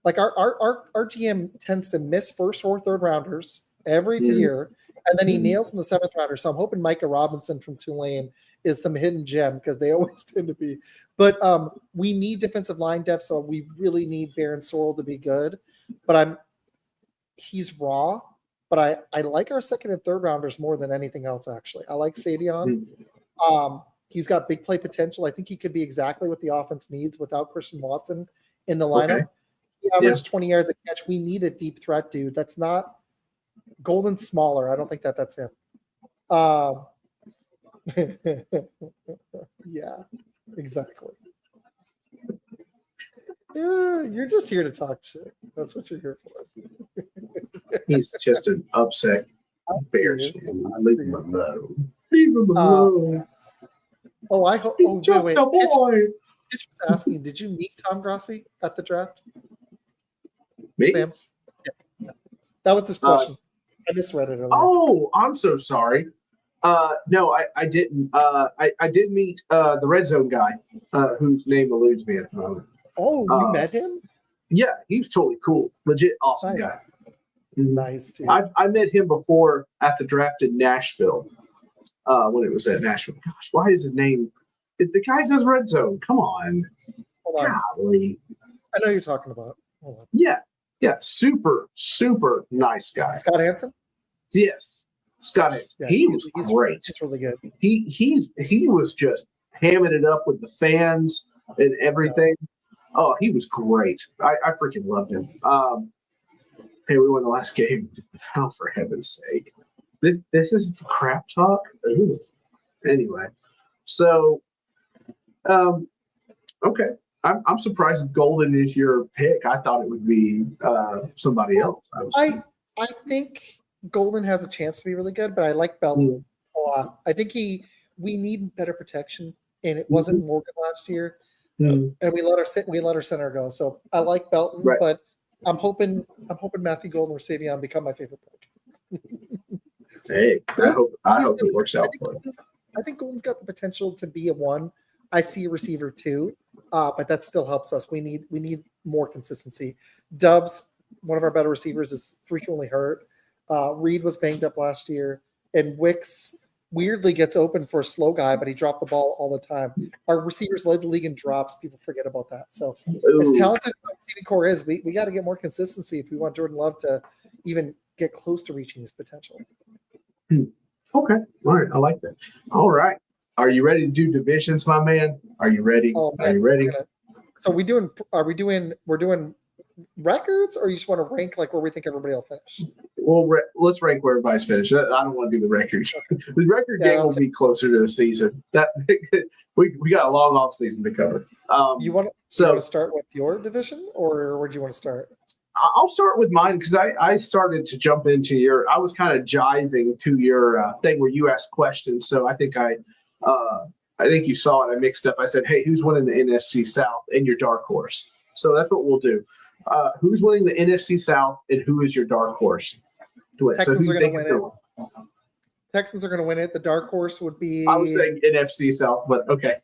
Like our GM tends to miss first or third rounders every year, and then he nails in the 7th rounder. So I'm hoping Micah Robinson from Tulane is some hidden gem because they always tend to be. But we need defensive line depth, so we really need Baron Sorrell to be good. But he's raw, but I like our 2nd and 3rd rounders more than anything else. Actually, I like Savion. He's got big play potential. I think he could be exactly what the offense needs without Christian Watson in the lineup. Okay. He averaged 20 yards a catch. We need a deep threat, dude. That's not Golden's smaller. I don't think that's him. Yeah, exactly. Yeah, you're just here to talk shit. That's what you're here for. He's just an upset Bears fan. Leave him alone. Leave him alone. I hope. He's just a boy. Pitch was asking, did you meet Tom Grossi at the draft? Me? Sam? Yeah. That was this question. I misread it earlier. Oh, I'm so sorry. No, I didn't. I did meet the Red Zone guy, whose name eludes me at the moment. Oh, you met him? Yeah, he was totally cool. Legit awesome guy. Nice, dude. I met him before at the draft in Nashville, when it was at Nashville. Gosh, why is his name? The guy does Red Zone. Come on. Hold on. Golly. I know who you're talking about. Hold on. Yeah, super, super nice guy. Scott Hansen? Yes, Scott Hansen. Yeah, he was great. He's really good. He was just hamming it up with the fans and everything. Oh, he was great. I freaking loved him. Hey, we won the last game. Oh, for heaven's sake. This is crap talk? Ooh. Anyway, so, okay. I'm surprised Golden is your pick. I thought it would be somebody else. I think Golden has a chance to be really good, but I like Belton a lot. I think we need better protection, and it wasn't Morgan last year, and we let our center go. So I like Belton, but I'm hoping Matthew Golden or Savion become my favorite pick. Hey, I hope it works out for him. I think Golden's got the potential to be a 1. I see a receiver 2, but that still helps us. We need more consistency. Dubs, one of our better receivers, is frequently hurt. Reed was banged up last year, and Wicks weirdly gets open for a slow guy, but he dropped the ball all the time. Our receivers led the league in drops. People forget about that. So as talented as our receiving core is, we got to get more consistency if we want Jordan Love to even get close to reaching his potential. Okay. All right. I like that. All right. Are you ready to do divisions, my man? Are you ready? Oh, man, are you ready? So we're doing records, or you just want to rank like where we think everybody will finish? Well, let's rank where everybody's finished. I don't want to do the records. The record game will be closer to the season. That we got a long off season to cover. You want to start with your division, or where do you want to start? I'll start with mine because I started to jump into I was kind of jiving to your thing where you asked questions. So I think I think you saw it. I mixed up. I said, hey, who's winning the NFC South and your dark horse? So that's what we'll do. Who's winning the NFC South and who is your dark horse to win? Texans are going to win it. Texans are going to win it. The dark horse would be. I was saying NFC South, but okay.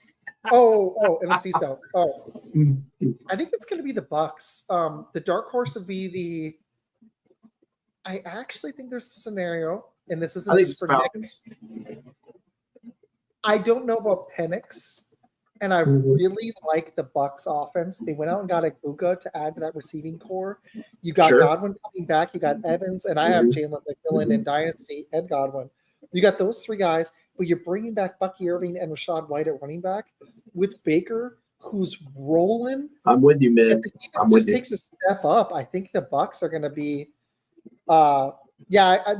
Oh, NFC South. Oh, I think it's going to be the Bucks. The dark horse would be the. I actually think there's a scenario, and this isn't just for Falcons. I don't know about Penix, and I really like the Bucks offense. They went out and got Ibuka to add to that receiving core. You got Godwin coming back. You got Evans, and I have Jalen McMillan in Dynasty and Godwin. You got those 3 guys, but you're bringing back Bucky Irving and Rashad White at running back with Baker, who's rolling. I'm with you, man. It takes a step up. I think the Bucks are going to be the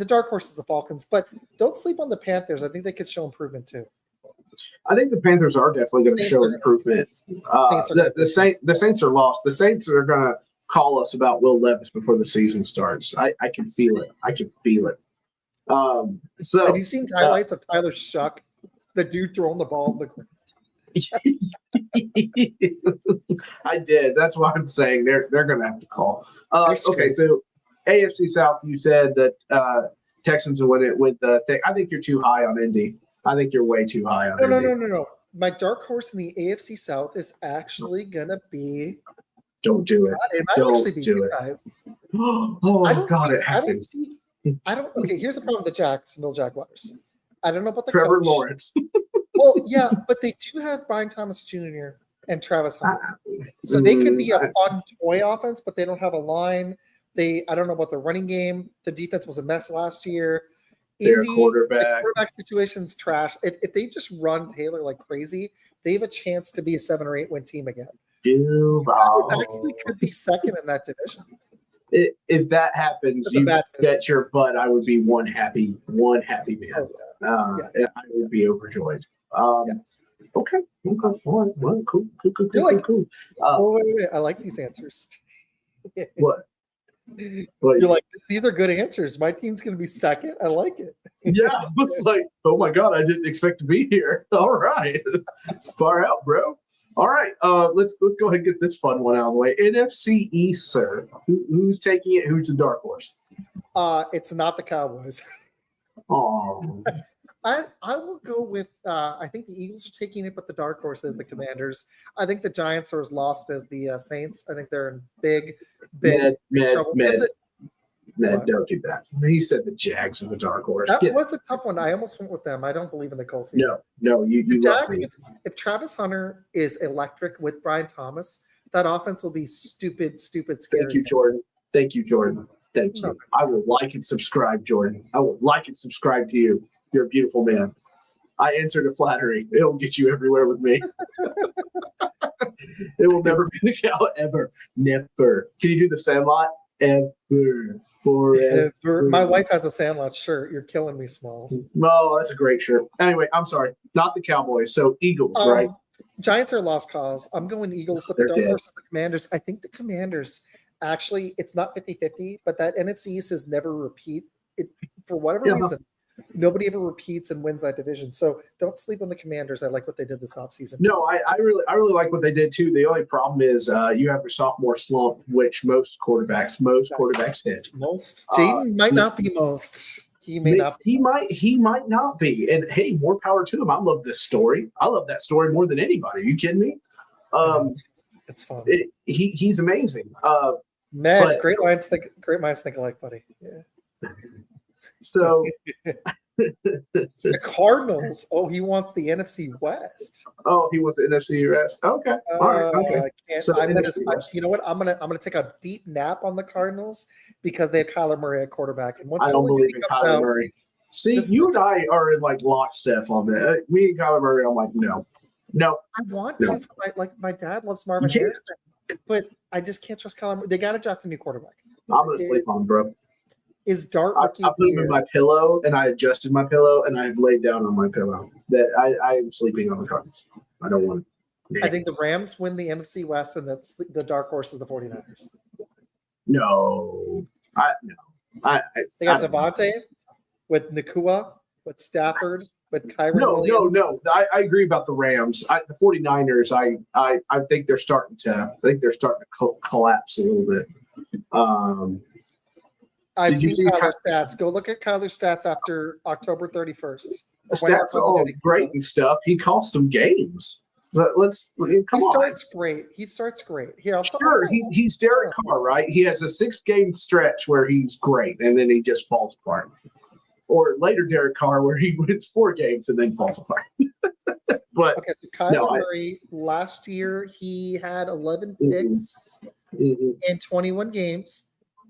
dark horse is the Falcons, but don't sleep on the Panthers. I think they could show improvement too. I think the Panthers are definitely going to show improvement. The Saints are lost. The Saints are going to call us about Will Levis before the season starts. I can feel it. So have you seen highlights of Tyler Shuck, the dude throwing the ball in the ground? I did. That's why I'm saying they're going to have to call. Okay, so AFC South, you said that Texans will win it with the thing. I think you're too high on Indy. I think you're way too high on Indy. No. My dark horse in the AFC South is actually going to be. Don't do it. It might don't actually be do you it. Guys. God, it happens. Okay, here's the problem with the Jacksonville Jaguars. I don't know about the Trevor coach. Lawrence. Well, yeah, but they do have Brian Thomas Jr. and Travis Hunter. So they could be a fun toy offense, but they don't have a line. I don't know about the running game. The defense was a mess last year. Their quarterback. The quarterback situation's trash. If they just run Taylor like crazy, they have a chance to be a 7 or 8 win team again. Actually could be second in that division. If that happens, you bet your butt I would be one happy man. I would be overjoyed. Okay. All right. Well, cool. Wait. I like these answers. What? You're like, these are good answers. My team's going to be second. I like it. Yeah, looks like, oh my God, I didn't expect to be here. All right. Far out, bro. All right, let's go ahead and get this fun one out of the way. NFC East, sir. Who's taking it? Who's the dark horse? It's not the Cowboys. Oh, I will go with. I think the Eagles are taking it, but the dark horse is the Commanders. I think the Giants are as lost as the Saints. I think they're in big trouble. Don't do that. He said the Jags are the dark horse. That was a tough one. I almost went with them. I don't believe in the Colts. No, you Jags. If Travis Hunter is electric with Brian Thomas, that offense will be stupid, scary. Thank you, Jordan. Thank you. I will like and subscribe, Jordan. I will like and subscribe to you. You're a beautiful man. I answer to flattery. It'll get you everywhere with me. It will never be the cow ever. Never. Can you do the Sandlot? Ever. Forever. My wife has a Sandlot shirt. You're killing me, Smalls. No, that's a great shirt. Anyway, I'm sorry. Not the Cowboys. So Eagles, right? Giants are a lost cause. I'm going Eagles, but the They're dark dead. horse is the Commanders. I think the Commanders actually, it's not 50-50, but that NFC East is never repeat. It for whatever reason, nobody ever repeats and wins that division. So don't sleep on the Commanders. I like what they did this offseason. No, I really like what they did too. The only problem is you have your sophomore slump, which most quarterbacks hit. Most Jaden might not be most. He may not. He might not be. And hey, more power to him. I love this story. I love that story more than anybody. Are you kidding me? It's fun. He's amazing. Man, great minds think alike, buddy. Yeah. So the Cardinals. Oh, he wants the NFC West. Oh, he wants the NFC West. Okay. All right. Okay. So you know what? I'm gonna take a deep nap on the Cardinals because they have Kyler Murray at quarterback. And I don't believe in Kyler Murray. See, you and I are in like lockstep on that. Me and Kyler Murray, I'm like, no. I want to. My dad loves Marvin Harrison, but I just can't trust Kyler Murray. They got to draft a new quarterback. I'm gonna sleep on him, bro. Is Dart I put him in my pillow and I adjusted my pillow and I've laid down on my pillow. That I am sleeping on the Cardinals. I don't want it. I think the Rams win the NFC West and that's the dark horse is the 49ers. No. They got Devontae with Nakua, with Stafford, with Kyron Williams. No. I agree about the Rams. The 49ers, I think they're starting to collapse a little bit. I've seen Kyler's stats. Go look at Kyler's stats after October 31st. The stats are all great and stuff. He cost some games. Come on. He starts great. Here, he's Derek Carr, right? He has a 6-game stretch where he's great, and then he just falls apart. Or later Derek Carr, where he wins 4 games and then falls apart. But okay, so Kyler Murray last year he had 11 picks in 21 games.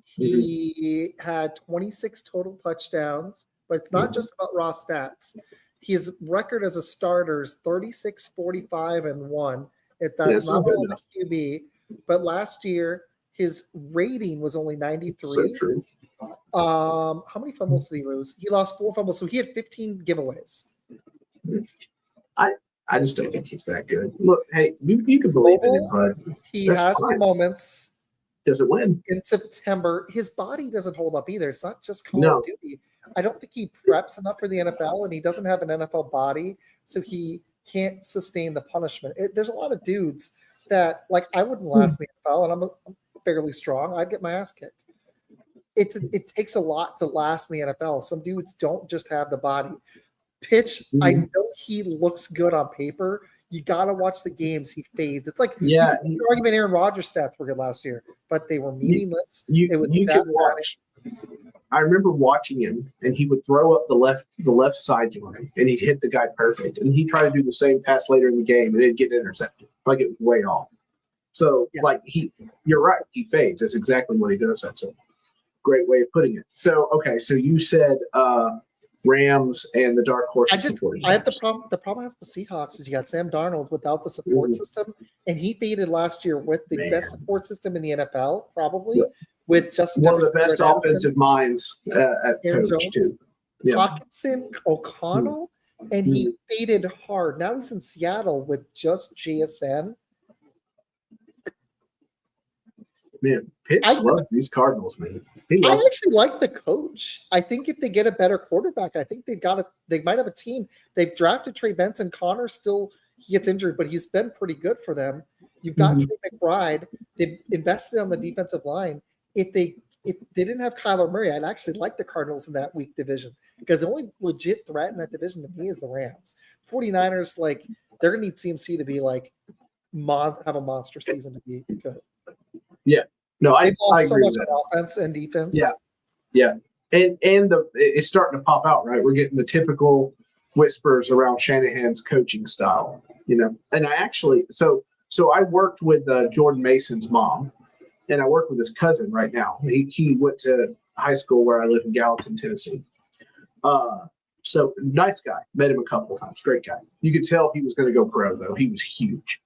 He had 26 total touchdowns, but it's not just about raw stats. His record as a starter is 36, 45, and 1. That's not only the QB, but last year his rating was only 93. So true. How many fumbles did he lose? He lost 4 fumbles, so he had 15 giveaways. I just don't think he's that good. Look, hey, you can believe in him, bud. He has some moments. Doesn't win in September. His body doesn't hold up either. It's not just Call of Duty. I don't think he preps enough for the NFL, and he doesn't have an NFL body, so he can't sustain the punishment. There's a lot of dudes that I wouldn't last in the NFL, and I'm fairly strong. I'd get my ass kicked. It takes a lot to last in the NFL. Some dudes don't just have the body. Pitch, I know he looks good on paper. You got to watch the games. He fades. It's like the argument Aaron Rodgers stats were good last year, but they were meaningless. You can watch. I remember watching him, and he would throw up the left sideline, and he'd hit the guy perfect. And he'd try to do the same pass later in the game, and it'd get intercepted. Like it was way off. So, you're right. He fades. That's exactly what he does. That's a great way of putting it. So, okay. So you said Rams and the dark horse. I have the problem I have with the Seahawks is you got Sam Darnold without the support system, and he faded last year with the best support system in the NFL, probably with Justin one of the best offensive minds at Aaron coach Jones, too. Hawkinson, O'Connell, and he faded hard. Now he's in Seattle with just JSN. Man, Pitch loves these Cardinals, man. I actually like the coach. I think if they get a better quarterback, I think they might have a team. They've drafted Trey Benson. Connor he gets injured, but he's been pretty good for them. You've got Trey McBride. They've invested on the defensive line. If they didn't have Kyler Murray, I'd actually like the Cardinals in that weak division because the only legit threat in that division to me is the Rams. 49ers, they're gonna need CMC to be have a monster season to be good. Yeah. No, I lost so agree much on offense and defense. Yeah. And it's starting to pop out, right? We're getting the typical whispers around Shanahan's coaching style, And I actually so I worked with Jordan Mason's mom, and I work with his cousin right now. He went to high school where I live in Gallatin, Tennessee. So nice guy. Met him a couple of times. Great guy. You could tell he was going to go pro though. He was huge.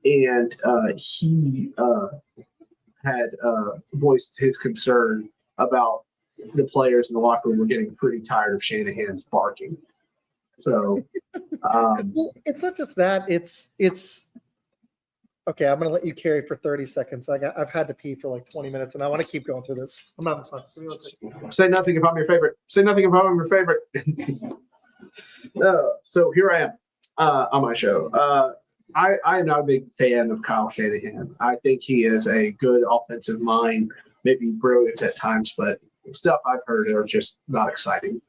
And he had voiced his concern about the players in the locker room were getting pretty tired of Shanahan's barking. So, Well, it's not just that. It's okay. I'm gonna let you carry for 30 seconds. I've had to pee for like 20 minutes, and I want to keep going through this. I'm having fun. Give me 1 second. say nothing if I'm your favorite. Say nothing if I'm your favorite. So here I am on my show. I'm not a big fan of Kyle Shanahan. I think he is a good offensive mind, maybe brilliant at times, but stuff I've heard are just not exciting.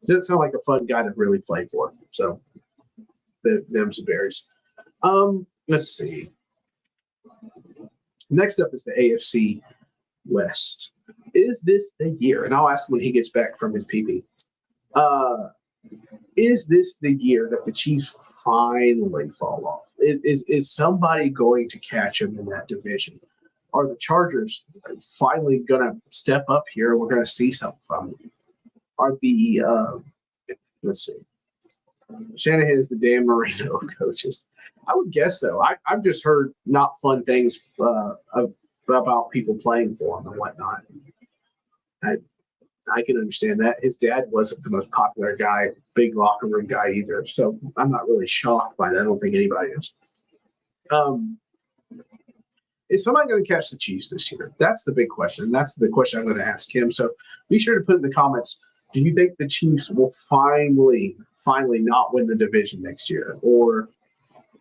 Doesn't sound like a fun guy to really play for. So, them's the Bears. Let's see. Next up is the AFC West. Is this the year? And I'll ask him when he gets back from his PP. Is this the year that the Chiefs finally fall off? Is somebody going to catch them in that division? Are the Chargers finally going to step up here? We're going to see something from them. Are the let's see. Shanahan is the Dan Marino of coaches. I would guess so. I've just heard not fun things about people playing for him and whatnot. I can understand that. His dad wasn't the most popular guy, big locker room guy either. So I'm not really shocked by that. I don't think anybody is. Is somebody going to catch the Chiefs this year? That's the big question. That's the question I'm going to ask him. So be sure to put in the comments, do you think the Chiefs will finally not win the division next year? Or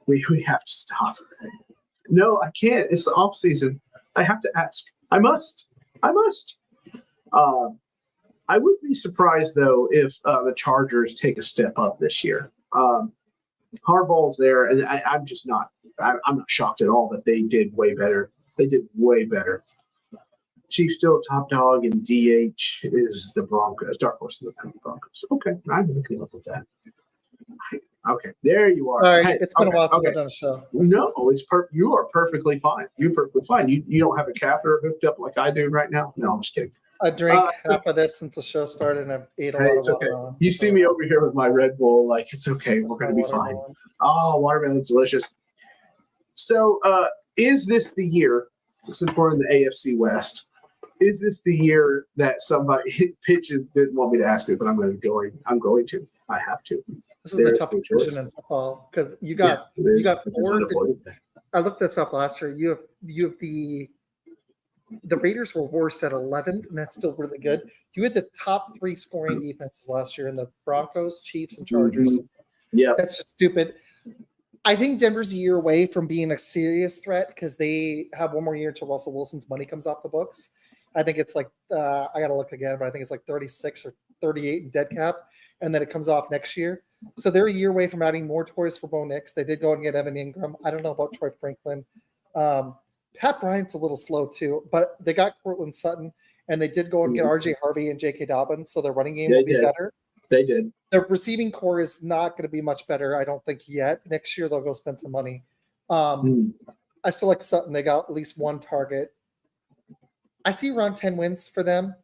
we have to stop? No, I can't. It's the offseason. I have to ask. I must. I would be surprised, though, if the Chargers take a step up this year. Harbaugh's there, and I'm just not. I'm not shocked at all that they did way better. They did way better. Chiefs still a top dog, and DH is the Broncos. Dark horse is the Broncos. Okay, I'm looking up with that. Okay, there you are. All right, hey, it's been a while since okay. I've done a show. No, you are perfectly fine. You're perfectly fine. You don't have a catheter hooked up like I do right now. No, I'm just kidding. I drank half of this since the show started, and I've ate a lot of watermelon. Okay. You see me over here with my Red Bull, like it's okay. We're gonna be fine. Oh, watermelon's delicious. So, is this the year? Since we're in the AFC West, is this the year that somebody pitches? Didn't want me to ask it, but I'm going to. I have to. This is the toughest division in football because you got four. I looked this up last year. You have the Raiders were worst at 11, and that's still really good. You had the top 3 scoring defenses last year in the Broncos, Chiefs, and Chargers. Mm-hmm. Yeah, that's just stupid. I think Denver's a year away from being a serious threat because they have one more year until Russell Wilson's money comes off the books. I think it's like I got to look again, but I think it's like 36 or 38 in dead cap, and then it comes off next year. So they're a year away from adding more toys for Bo Nix. They did go and get Evan Ingram. I don't know about Troy Franklin. Pat Bryant's a little slow too, but they got Cortland Sutton, and they did go and get RJ Harvey and J.K. Dobbins, so their running game will be better. They did. Their receiving core is not going to be much better, I don't think, yet. Next year, they'll go spend some money. I still like Sutton. They got at least one target. I see around 10 wins for them.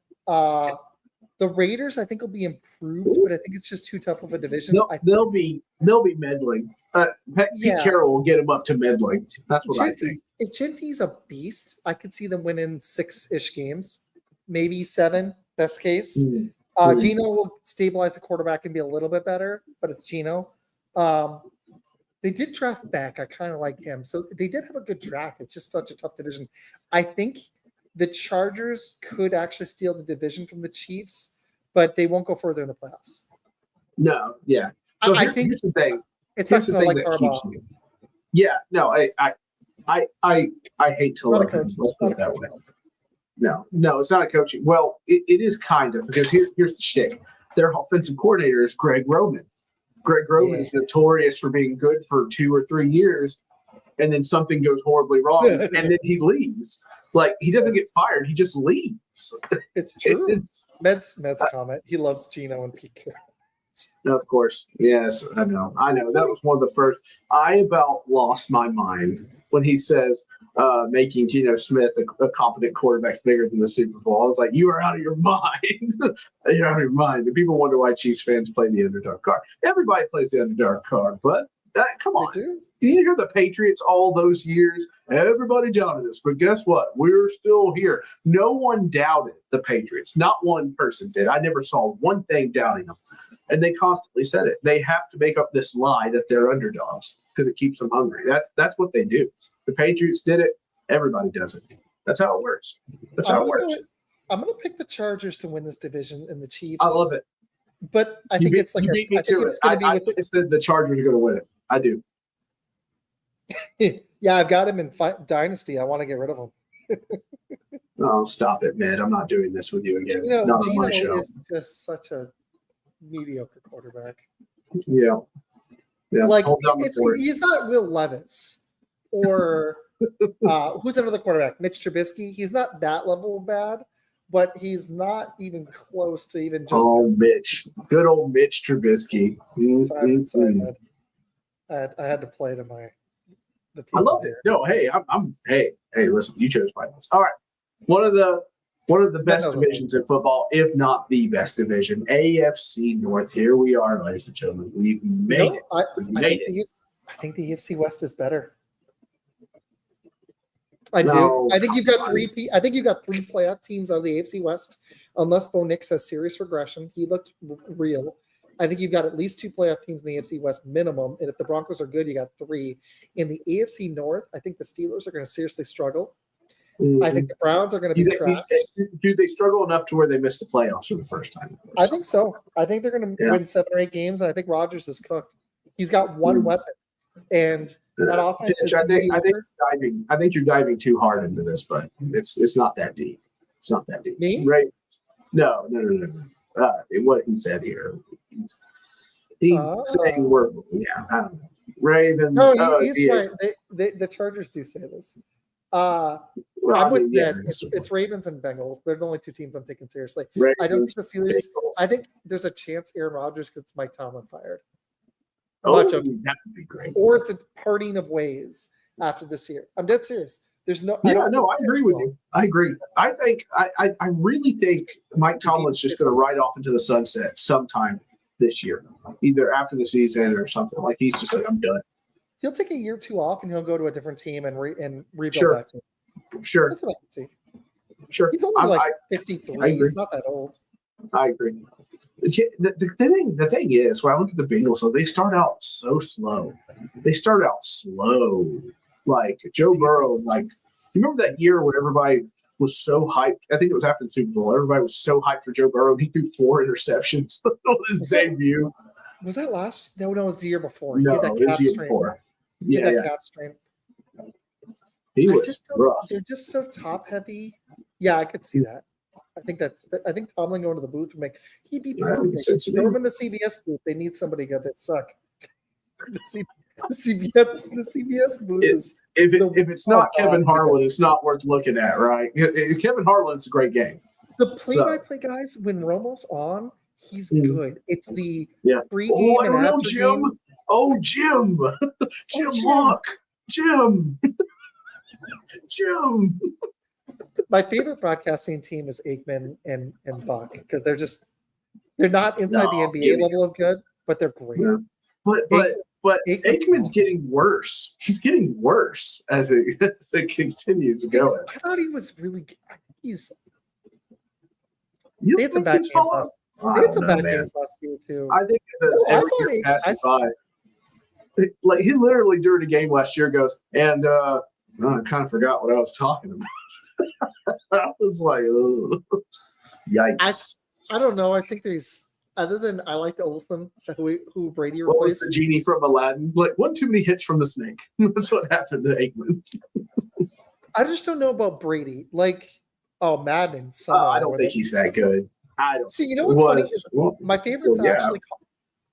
The Raiders, I think, will be improved, but I think it's just too tough of a division. They'll be meddling. Pete Carroll will get them up to meddling. That's what I think. If Genty's a beast, I could see them winning 6-ish games, maybe 7, best case. Geno will stabilize the quarterback and be a little bit better, but it's Geno. They did draft back. I kind of like him. So they did have a good draft. It's just such a tough division. I think the Chargers could actually steal the division from the Chiefs, but they won't go further in the playoffs. No, yeah. So I think here's the thing. It's not like Harbaugh. Yeah, no, I hate to look at it. Let's put it that way. No, it's not a coaching. Well, it is kind of, because here's the shtick. Their offensive coordinator is Greg Roman. Greg Roman is notorious for being good for 2 or 3 years, and then something goes horribly wrong, and then he leaves. Like, he doesn't get fired; he just leaves. It's true. Med's comment. He loves Geno and Pete Carroll. Of course, yes, I know. That was one of the first. I about lost my mind when he says making Geno Smith a competent quarterback bigger than the Super Bowl. I was like, you are out of your mind. You're out of your mind. And people wonder why Chiefs fans play the underdog card. Everybody plays the underdog card, but come on. You hear the Patriots all those years? Everybody doubted us, but guess what? We're still here. No one doubted the Patriots. Not one person did. I never saw one thing doubting them. And they constantly said it. They have to make up this lie that they're underdogs because it keeps them hungry. That's what they do. The Patriots did it. Everybody does it. That's how it works. That's how it works. I'm going to pick the Chargers to win this division and the Chiefs. I love it. But I think it's like I said the Chargers are going to win it. I do. Yeah, I've got him in Dynasty. I want to get rid of him. Oh, stop it, man. I'm not doing this with you again. Gino not on my show. Is just such a mediocre quarterback. Yeah. Like, he's not Will Levis or who's another quarterback? Mitch Trubisky. He's not that level of bad, but he's not even close to even just. Oh, Mitch. Good old Mitch Trubisky. Sorry, I had to play to the people. I love it. No, hey, hey, listen, you chose my list. All right. One of the best divisions in football, if not the best division, AFC North. Here we are, ladies and gentlemen. We've made it. I think the AFC West is better. I do. I think you've got three. I think you've got three playoff teams out of the AFC West, unless Bo Nix has serious regression. He looked real. I think you've got at least two playoff teams in the AFC West minimum, and if the Broncos are good, you got three. In the AFC North, I think the Steelers are going to seriously struggle. Mm-hmm. I think the Browns are going to be trash. Do they struggle enough to where they miss the playoffs for the first time? I think so. I think they're going to win 7 or 8 games, and I think Rodgers is cooked. He's got one weapon, and that offense is I think you're diving too hard into this, but it's not that deep. It's not that deep. Me? Right? No. What he said here. He's saying we're Raven. No, he's right. The Chargers do say this. I'm with Ned. It's Ravens and Bengals. They're the only two teams I'm taking seriously. I don't think the Steelers. I think there's a chance Aaron Rodgers gets Mike Tomlin fired. That would be great. Or it's a parting of ways after this year. I'm dead serious. There's no. I agree with you. I agree. I think I really think Mike Tomlin's just going to ride off into the sunset sometime this year, either after the season or something. Like he's just like, I'm done. He'll take a year or two off and he'll go to a different team and rebuild that team. Sure. That's what I can see. Sure. He's only 53. He's not that old. I agree. The thing is, when I look at the Bengals, so they start out so slow. Like Joe Burrow, you remember that year when everybody was so hyped? I think it was after the Super Bowl. Everybody was so hyped for Joe Burrow. He threw 4 interceptions on his debut. Was that last? No, it was the year before. No, it was the year before. Yeah, calf strain. He was rough. They're just so top heavy. Yeah, I could see that. I think Tomlin going to the booth would make. He'd be perfect. Throw him in the CBS booth. They need somebody good that suck. The CBS booth is. If it's not Kevin Harlan, it's not worth looking at, right? Kevin Harlan's a great game. The play-by-play guys, when Romo's on, he's good. It's the pre-game and after Jim. Game. Oh, Jim. Jim Locke. Jim. My favorite broadcasting team is Aikman and Buck because they're not inside the NBA level of good, but they're great. Yeah. But Aikman's getting worse. He's getting worse as it continues going. I thought he was really good. They had some bad games last year too. I think that every year passes by. Like he literally during the game last year goes, and I kind of forgot what I was talking about. I was like, yikes. I don't know. I think there's other than I liked Olsen, who Brady replaced. What was the genie from Aladdin? Like one too many hits from the snake. That's what happened to Aikman. I just don't know about Brady. Madden. I don't think he's that good. I don't. See, you know what's funny? My favorite's actually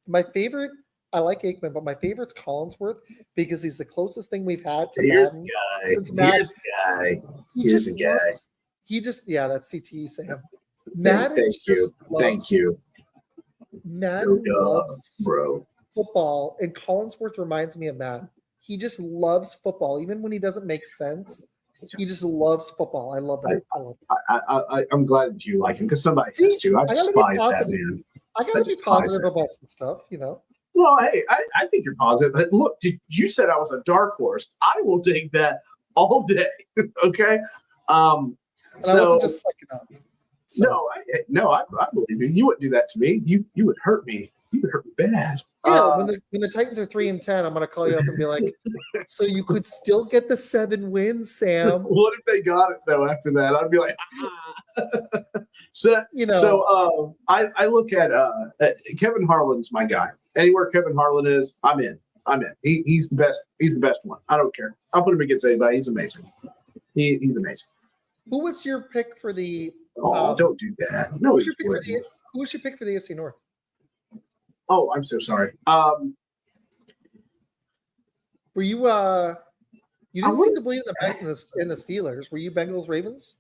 my favorite. I like Aikman, but my favorite's Collinsworth because he's the closest thing we've had to Madden. Here's a guy. That's CTE Sam. Madden Thank you. Madden loves football, and Collinsworth reminds me of Madden. He just loves football, even when he doesn't make sense. He just loves football. I love that. I'm glad that you like him because somebody has to. I despise that man. I gotta be positive about some stuff, Well, hey, I think you're positive. But look, you said I was a dark horse. I will take that all day. Okay. I wasn't just sucking up. So. No, I believe you. You wouldn't do that to me. You would hurt me You hurt me bad. Yeah, when the Titans are 3-10, I'm gonna call you up and be like, so you could still get the 7 wins, Sam. What if they got it though after that? I'd be like, So I look at Kevin Harlan's my guy. Anywhere Kevin Harlan is, I'm in. He's the best. He's the best one. I don't care. I'll put him against anybody. He's amazing. He's amazing. Who was your pick for the? Don't do that. No, who was your pick for the AFC North? Oh, I'm so sorry. Were you? You didn't seem to believe in the Steelers. Were you Bengals Ravens?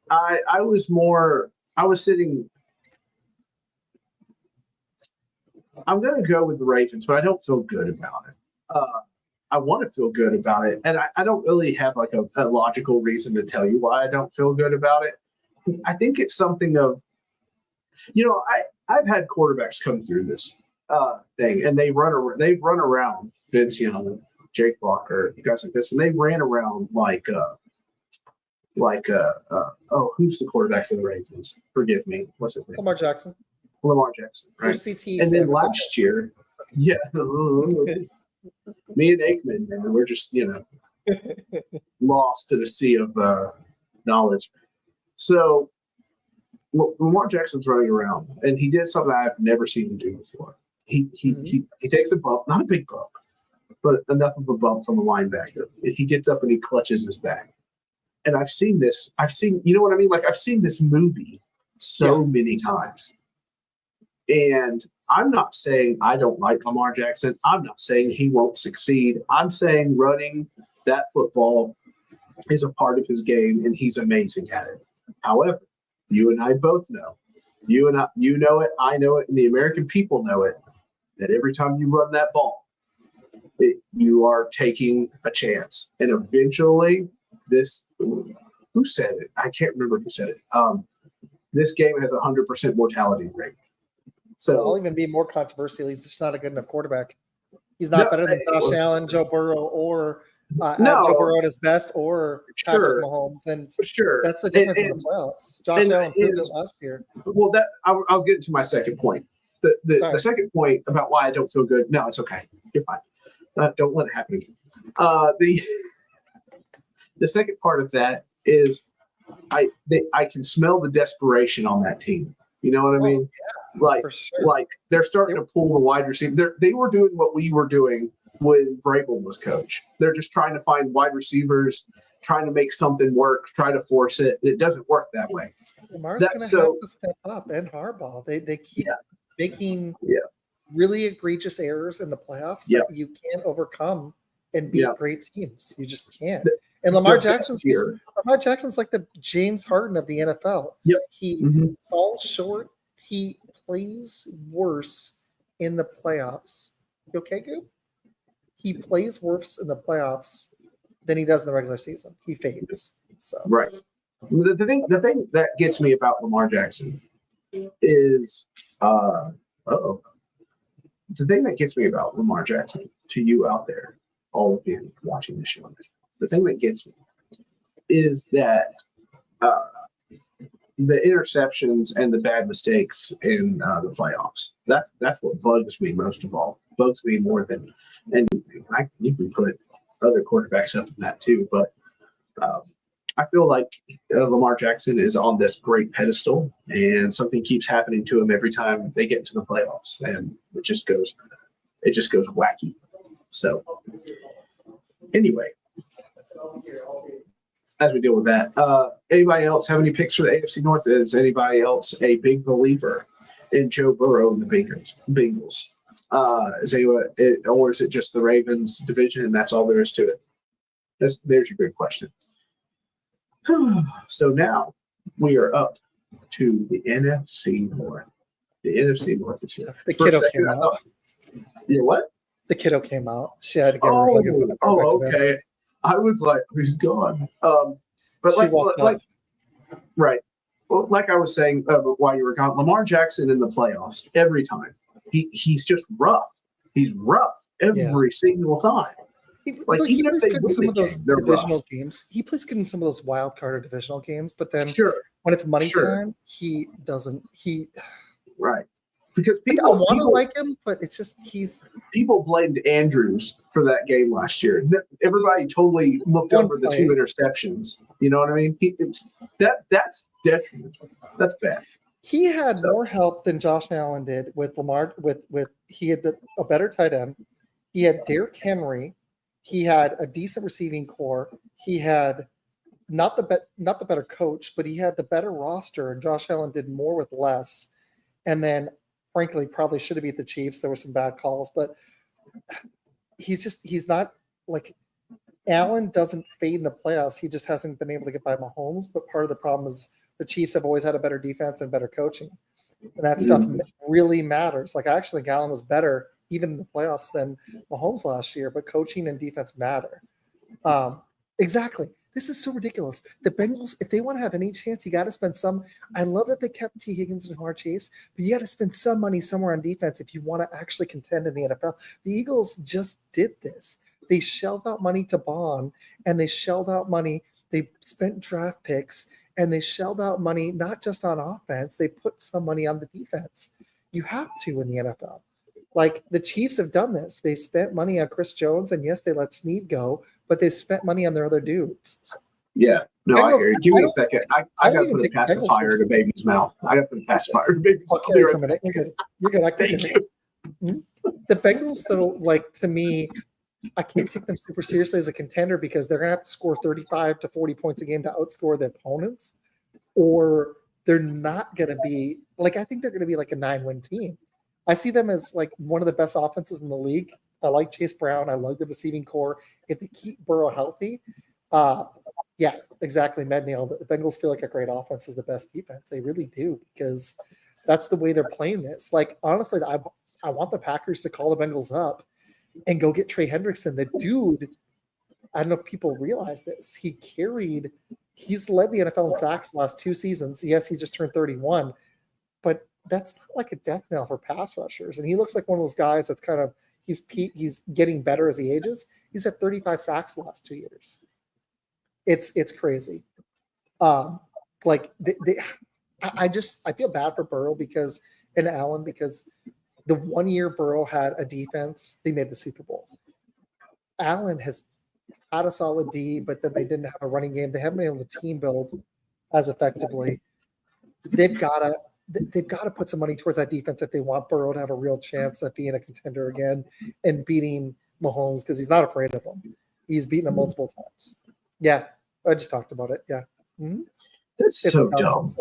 I was more. I was sitting. I'm going to go with the Ravens, but I don't feel good about it. I want to feel good about it, and I don't really have like a logical reason to tell you why I don't feel good about it. I think it's something of, I've had quarterbacks come through this thing, and they've run around Vince Young, Jake Walker, guys like this, and they've ran around who's the quarterback for the Ravens? Forgive me. What's his name? Lamar Jackson. Right? And then last year, me and Aikman, man, we're just lost in a sea of knowledge. So Lamar Jackson's running around, and he did something I've never seen him do before. He takes a bump, not a big bump, but enough of a bump from a linebacker. He gets up and he clutches his back. And I've seen this. You know what I mean? Like, I've seen this movie so many times. And I'm not saying I don't like Lamar Jackson. I'm not saying he won't succeed. I'm saying running that football is a part of his game, and he's amazing at it. However, you and I both know, you know it, I know it, and the American people know it, that every time you run that ball, you are taking a chance. And eventually, who said it? I can't remember who said it. This game has a 100% mortality rate. So I'll even be more controversial. He's just not a good enough quarterback. He's not better than Josh Allen, Joe Burrow, or Joe Burrow at his best, or Patrick Mahomes. And that's the difference in the playoffs. Josh Allen proved it last year. Well, I was getting to my second point. The second point about why I don't feel good. No, it's okay. You're fine. Don't let it happen again. The second part of that is I can smell the desperation on that team. You know what I mean? Yeah. Like they're starting to pull the wide receiver. They were doing what we were doing when Vrabel was coach. They're just trying to find wide receivers, trying to make something work, try to force it. It doesn't work that way. Lamar's going to have to step up, and Harbaugh. They keep making really egregious errors in the playoffs that you can't overcome and beat great teams. You just can't. And Lamar Jackson's like the James Harden of the NFL. Yep. He falls short. He plays worse in the playoffs. You okay, Goop? He plays worse in the playoffs than he does in the regular season. He fades. So right. The thing that gets me about Lamar Jackson is the thing that gets me about Lamar Jackson, to you out there, all of you watching the show, the thing that gets me is that the interceptions and the bad mistakes in the playoffs. That's what bugs me most of all. Bugs me more than, and you can put other quarterbacks up in that too. But I feel like Lamar Jackson is on this great pedestal, and something keeps happening to him every time they get into the playoffs, and it just goes wacky. So anyway, as we deal with that, anybody else have any picks for the AFC North? Is anybody else a big believer in Joe Burrow and the Bengals? Or is it just the Ravens division and that's all there is to it? There's your good question. So now we are up to the NFC North. The NFC North is here. The kiddo came out. What? The kiddo came out. She had to get her. Okay. I was like, he's gone. But right. Well, like I was saying while you were gone, Lamar Jackson in the playoffs every time. He's just rough. He's rough every single time. He plays good in some of those divisional games. He plays good in some of those wild card or divisional games, but then when it's money time, he doesn't. Right. because I want to like him, but it's just people blamed Andrews for that game last year. Everybody totally looked over the 2 interceptions. You know what I mean? That's detrimental. That's bad. He had more help than Josh Allen did with Lamar. He had a better tight end. He had Derrick Henry. He had a decent receiving core. He had not the better coach, but he had the better roster. And Josh Allen did more with less. And then, frankly, probably should have beat the Chiefs. There were some bad calls, but he's not like Allen doesn't fade in the playoffs. He just hasn't been able to get by Mahomes. But part of the problem is the Chiefs have always had a better defense and better coaching. And that stuff really matters. Like, I actually think Allen was better even in the playoffs than Mahomes last year, but coaching and defense matter. Exactly. This is so ridiculous. The Bengals, if they want to have any chance, you got to spend some. I love that they kept T. Higgins and Jamar Chase, but you got to spend some money somewhere on defense if you want to actually contend in the NFL. The Eagles just did this. They shelled out money to Bond, and they shelled out money. They spent draft picks, and they shelled out money not just on offense. They put some money on the defense. You have to in the NFL. Like, the Chiefs have done this. They spent money on Chris Jones, and yes, they let Snead go, but they spent money on their other dudes. Yeah. No, I hear you. Give me a second. I got to put a pacifier in a baby's mouth. I got to put a pacifier in a baby's mouth. Okay, for a minute. You're good. You're good. Thank you. The Bengals, though, like, to me, I can't take them super seriously as a contender because they're going to have to score 35 to 40 points a game to outscore the opponents, or they're not going to be – like, I think they're going to be like a 9-win team. I see them as like one of the best offenses in the league. I like Chase Brown. I love the receiving core. If they keep Burrow healthy, yeah, exactly. Med nailed it. The Bengals feel like a great offense is the best defense. They really do, because that's the way they're playing this. Like, honestly, I want the Packers to call the Bengals up and go get Trey Hendrickson. The dude, I don't know if people realize this. He's led the NFL in sacks the last 2 seasons. Yes, he just turned 31, but that's not like a death knell for pass rushers. And he looks like one of those guys that's kind of he's getting better as he ages. He's had 35 sacks the last 2 years. It's crazy. Like I feel bad for Burrow and Allen because the 1 year Burrow had a defense, they made the Super Bowl. Allen has had a solid D, but then they didn't have a running game. They haven't been able to team build as effectively. They've got to put some money towards that defense if they want Burrow to have a real chance at being a contender again and beating Mahomes, because he's not afraid of him. He's beaten him multiple times. Yeah, I just talked about it. Yeah, that's so dumb.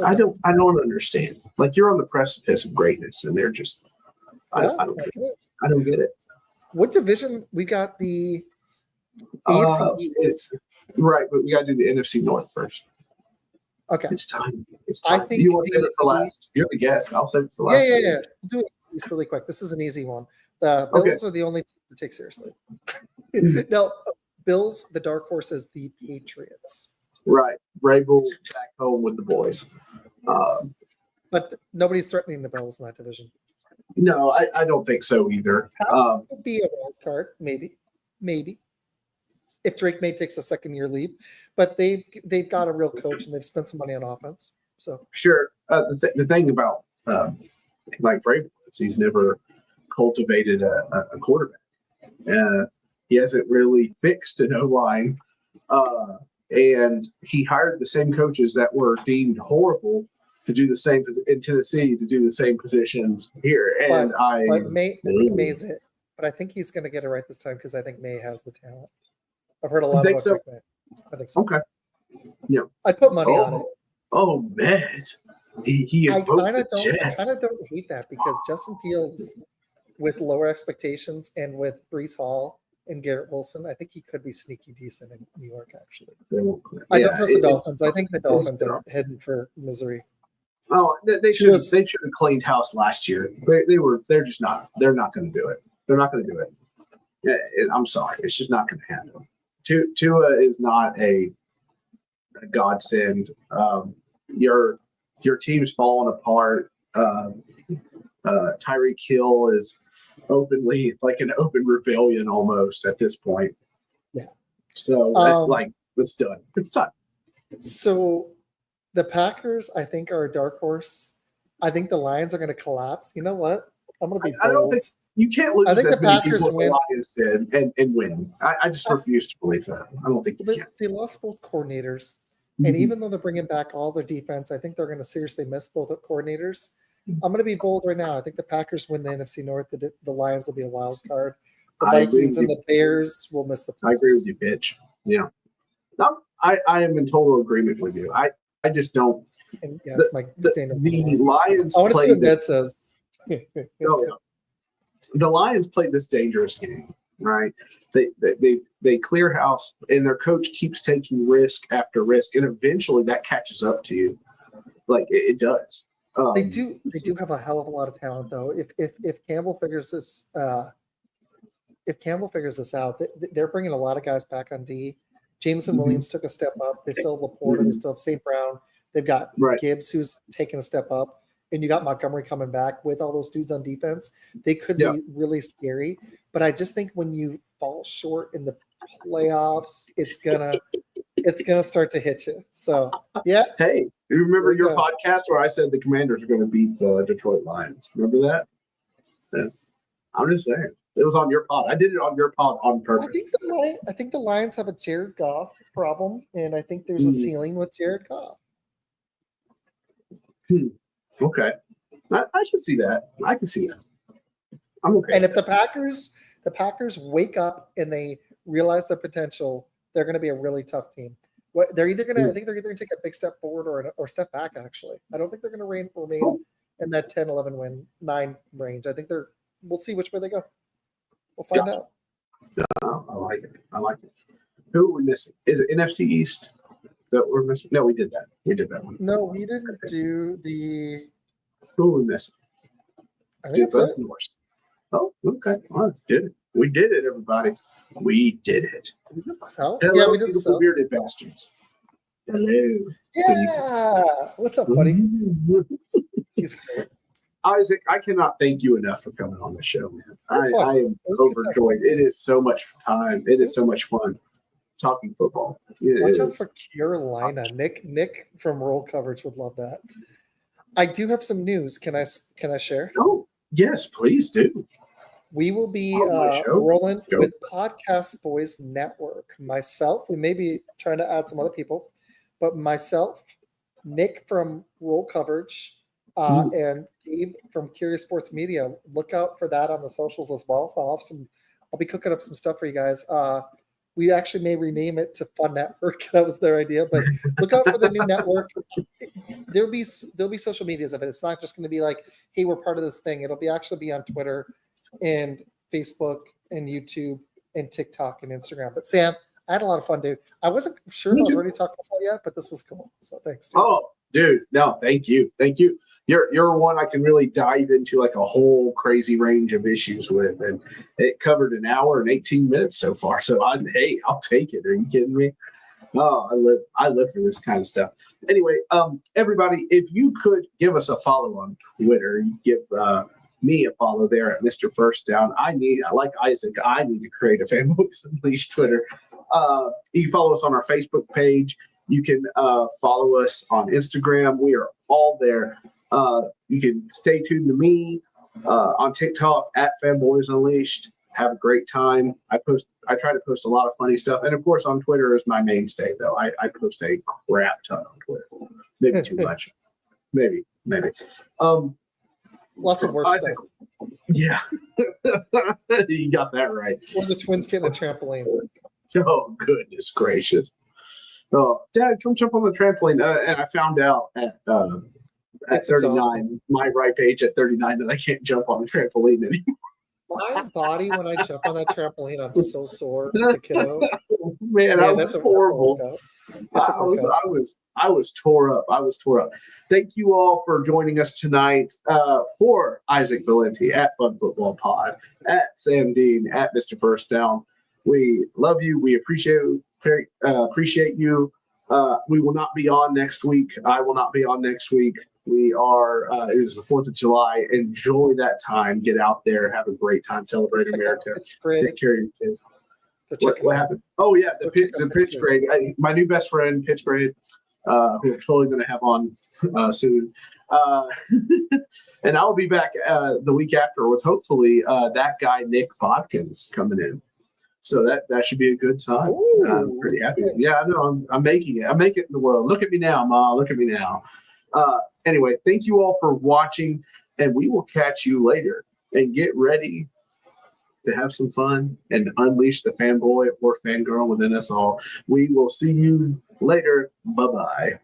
I don't understand. Like, you're on the precipice of greatness, and they're just I don't get it. I don't get it. What division we got? The AFC East, right? But we got to do the NFC North first. Okay. It's time. I think you want to save it for last. You're the guest. I'll save it for last. Yeah. Do it really quick. This is an easy one. The Bills are the only team to take seriously. No, Bills, the dark horse is the Patriots. Right. Vrabel back home with the boys. But nobody's threatening the Bills in that division. No, I don't think so either. Could be a wild card, maybe. If Drake May takes a second-year lead, but they've got a real coach and they've spent some money on offense. So sure, the thing about Mike Vrabel is he's never cultivated a quarterback. He hasn't really fixed an O-line, and he hired the same coaches that were deemed horrible to do the same in Tennessee to do the same positions here. And May's it, but I think he's going to get it right this time because I think May has the talent. I've heard a lot about Drake May. I think so. Okay. Yeah. I'd put money on it. Oh, man. I kind of don't hate that because Justin Fields, with lower expectations and with Breece Hall and Garrett Wilson, I think he could be sneaky decent in New York, actually. I don't trust the Dolphins. I think the Dolphins are heading for misery. Oh, they should have cleaned house last year. They're just not. They're not going to do it. They're not going to do it. Yeah, I'm sorry. It's just not going to happen. Tua is not a godsend. Your team's falling apart. Tyreek Hill is openly like an open rebellion almost at this point. Yeah. So it's done. It's time. So the Packers, I think, are a dark horse. I think the Lions are going to collapse. You know what? I'm going to be bold. I don't think you can't lose I think as the many Packers people as the win. Lions did and win. I just refuse to believe that. I don't think you can. They lost both coordinators. And even though they're bringing back all their defense, I think they're going to seriously miss both coordinators. I'm going to be bold right now. I think the Packers win the NFC North. The Lions will be a wild card. The Vikings and the Bears will miss the playoffs. I agree with you, bitch. Yeah. No, I am in total agreement with you. I just don't. And yes, the Lions I want to see played what Ned this. says. Oh, yeah. The Lions played this dangerous game, right? They clear house, and their coach keeps taking risk after risk, and eventually that catches up to you. Like it does. They do have a hell of a lot of talent, though. If Campbell figures this, out, they're bringing a lot of guys back on D. Jameson Williams took a step up. They still have Laporta. They still have St. Brown. They've got Gibbs, who's taken a step up, and you got Montgomery coming back with all those dudes on defense. They could be really scary. But I just think when you fall short in the playoffs, it's gonna start to hit you. So yeah. Hey, you remember your podcast where I said the Commanders are going to beat the Detroit Lions? Remember that? Yeah. I'm just saying. It was on your pod. I did it on your pod on purpose. I think the Lions have a Jared Goff problem, and I think there's a ceiling with Jared Goff. Okay. I can see that. I can see that. I'm okay. And if the Packers wake up and they realize their potential, they're going to be a really tough team. They're either going to, I think they're either going to take a big step forward or step back, actually. I don't think they're going to remain in that 10, 11 win, 9 range. I think we'll see which way they go. We'll find out. I like it. Who are we missing? Is it NFC East that we're missing? No, we did that. We did that one. No, we didn't do the. Who are we missing? I think that's it. North. Oh, okay. All right, did it. We did it, everybody. We did it. South? Hello, yeah, we did beautiful South. bearded bastards. Hello. Yeah. What's up, buddy? He's great. Izac, I cannot thank you enough for coming on the show, man. I am overjoyed. It is so much time. It is so much fun talking football. Watch out for Carolina. Nick from Roll Coverage would love that. I do have some news. Can I share? Oh, yes, please do. We will be rolling with Podcast Boys Network. Myself, we may be trying to add some other people, but myself, Nick from Roll Coverage, and Gabe from Curious Sports Media. Look out for that on the socials as well. So I'll be cooking up some stuff for you guys. We actually may rename it to Fun Network. That was their idea, but look out for the new network. There'll be social medias of it. It's not just going to be like, hey, we're part of this thing. It'll actually be on Twitter and Facebook and YouTube and TikTok and Instagram. But Sam, I had a lot of fun, dude. I wasn't sure if I was ready to talk football yet, but this was cool. So thanks, dude. Oh, dude, no, thank you. You're one I can really dive into like a whole crazy range of issues with, and it covered an hour and 18 minutes so far. So I'll take it. Are you kidding me? Oh, I live for this kind of stuff. Anyway, everybody, if you could give us a follow on Twitter, give me a follow there at Mr. First Down. I like Izac. I need to create a Fanboys Unleashed Twitter. You can follow us on our Facebook page. You can follow us on Instagram. We are all there. You can stay tuned to me on TikTok at Fanboys Unleashed. Have a great time. I try to post a lot of funny stuff. And of course on Twitter is my mainstay though. I post a crap ton on Twitter. Maybe too much. Maybe. Lots of work stuff. Yeah. You got that right. Or the twins getting a trampoline. Oh, goodness gracious. Oh, Dad, come jump on the trampoline. And I found out at 39, my ripe age at 39, that I can't jump on the trampoline anymore. My body, when I jump on that trampoline, I'm so sore with the kiddo. Man, I was horrible. I was tore up. Thank you all for joining us tonight. For Izac Valenti at Fun Football Pod, at Sam Dean, at Mr. First Down. We love you. We appreciate you. We will not be on next week. I will not be on next week. We are. It is the 4th of July. Enjoy that time. Get out there. Have a great time. Celebrate America. Take care of your kids. What happened? Oh yeah, the pitch grade. My new best friend, pitch grade, who I'm totally going to have on soon. And I'll be back the week after with hopefully that guy Nick Bodkins coming in. So that should be a good time. Ooh, I'm pretty happy. nice. Yeah, I know. I'm making it. I'm making it in the world. Look at me now, Ma. Look at me now. Anyway, thank you all for watching, and we will catch you later. And get ready to have some fun and unleash the fanboy or fangirl within us all. We will see you later. Bye-bye.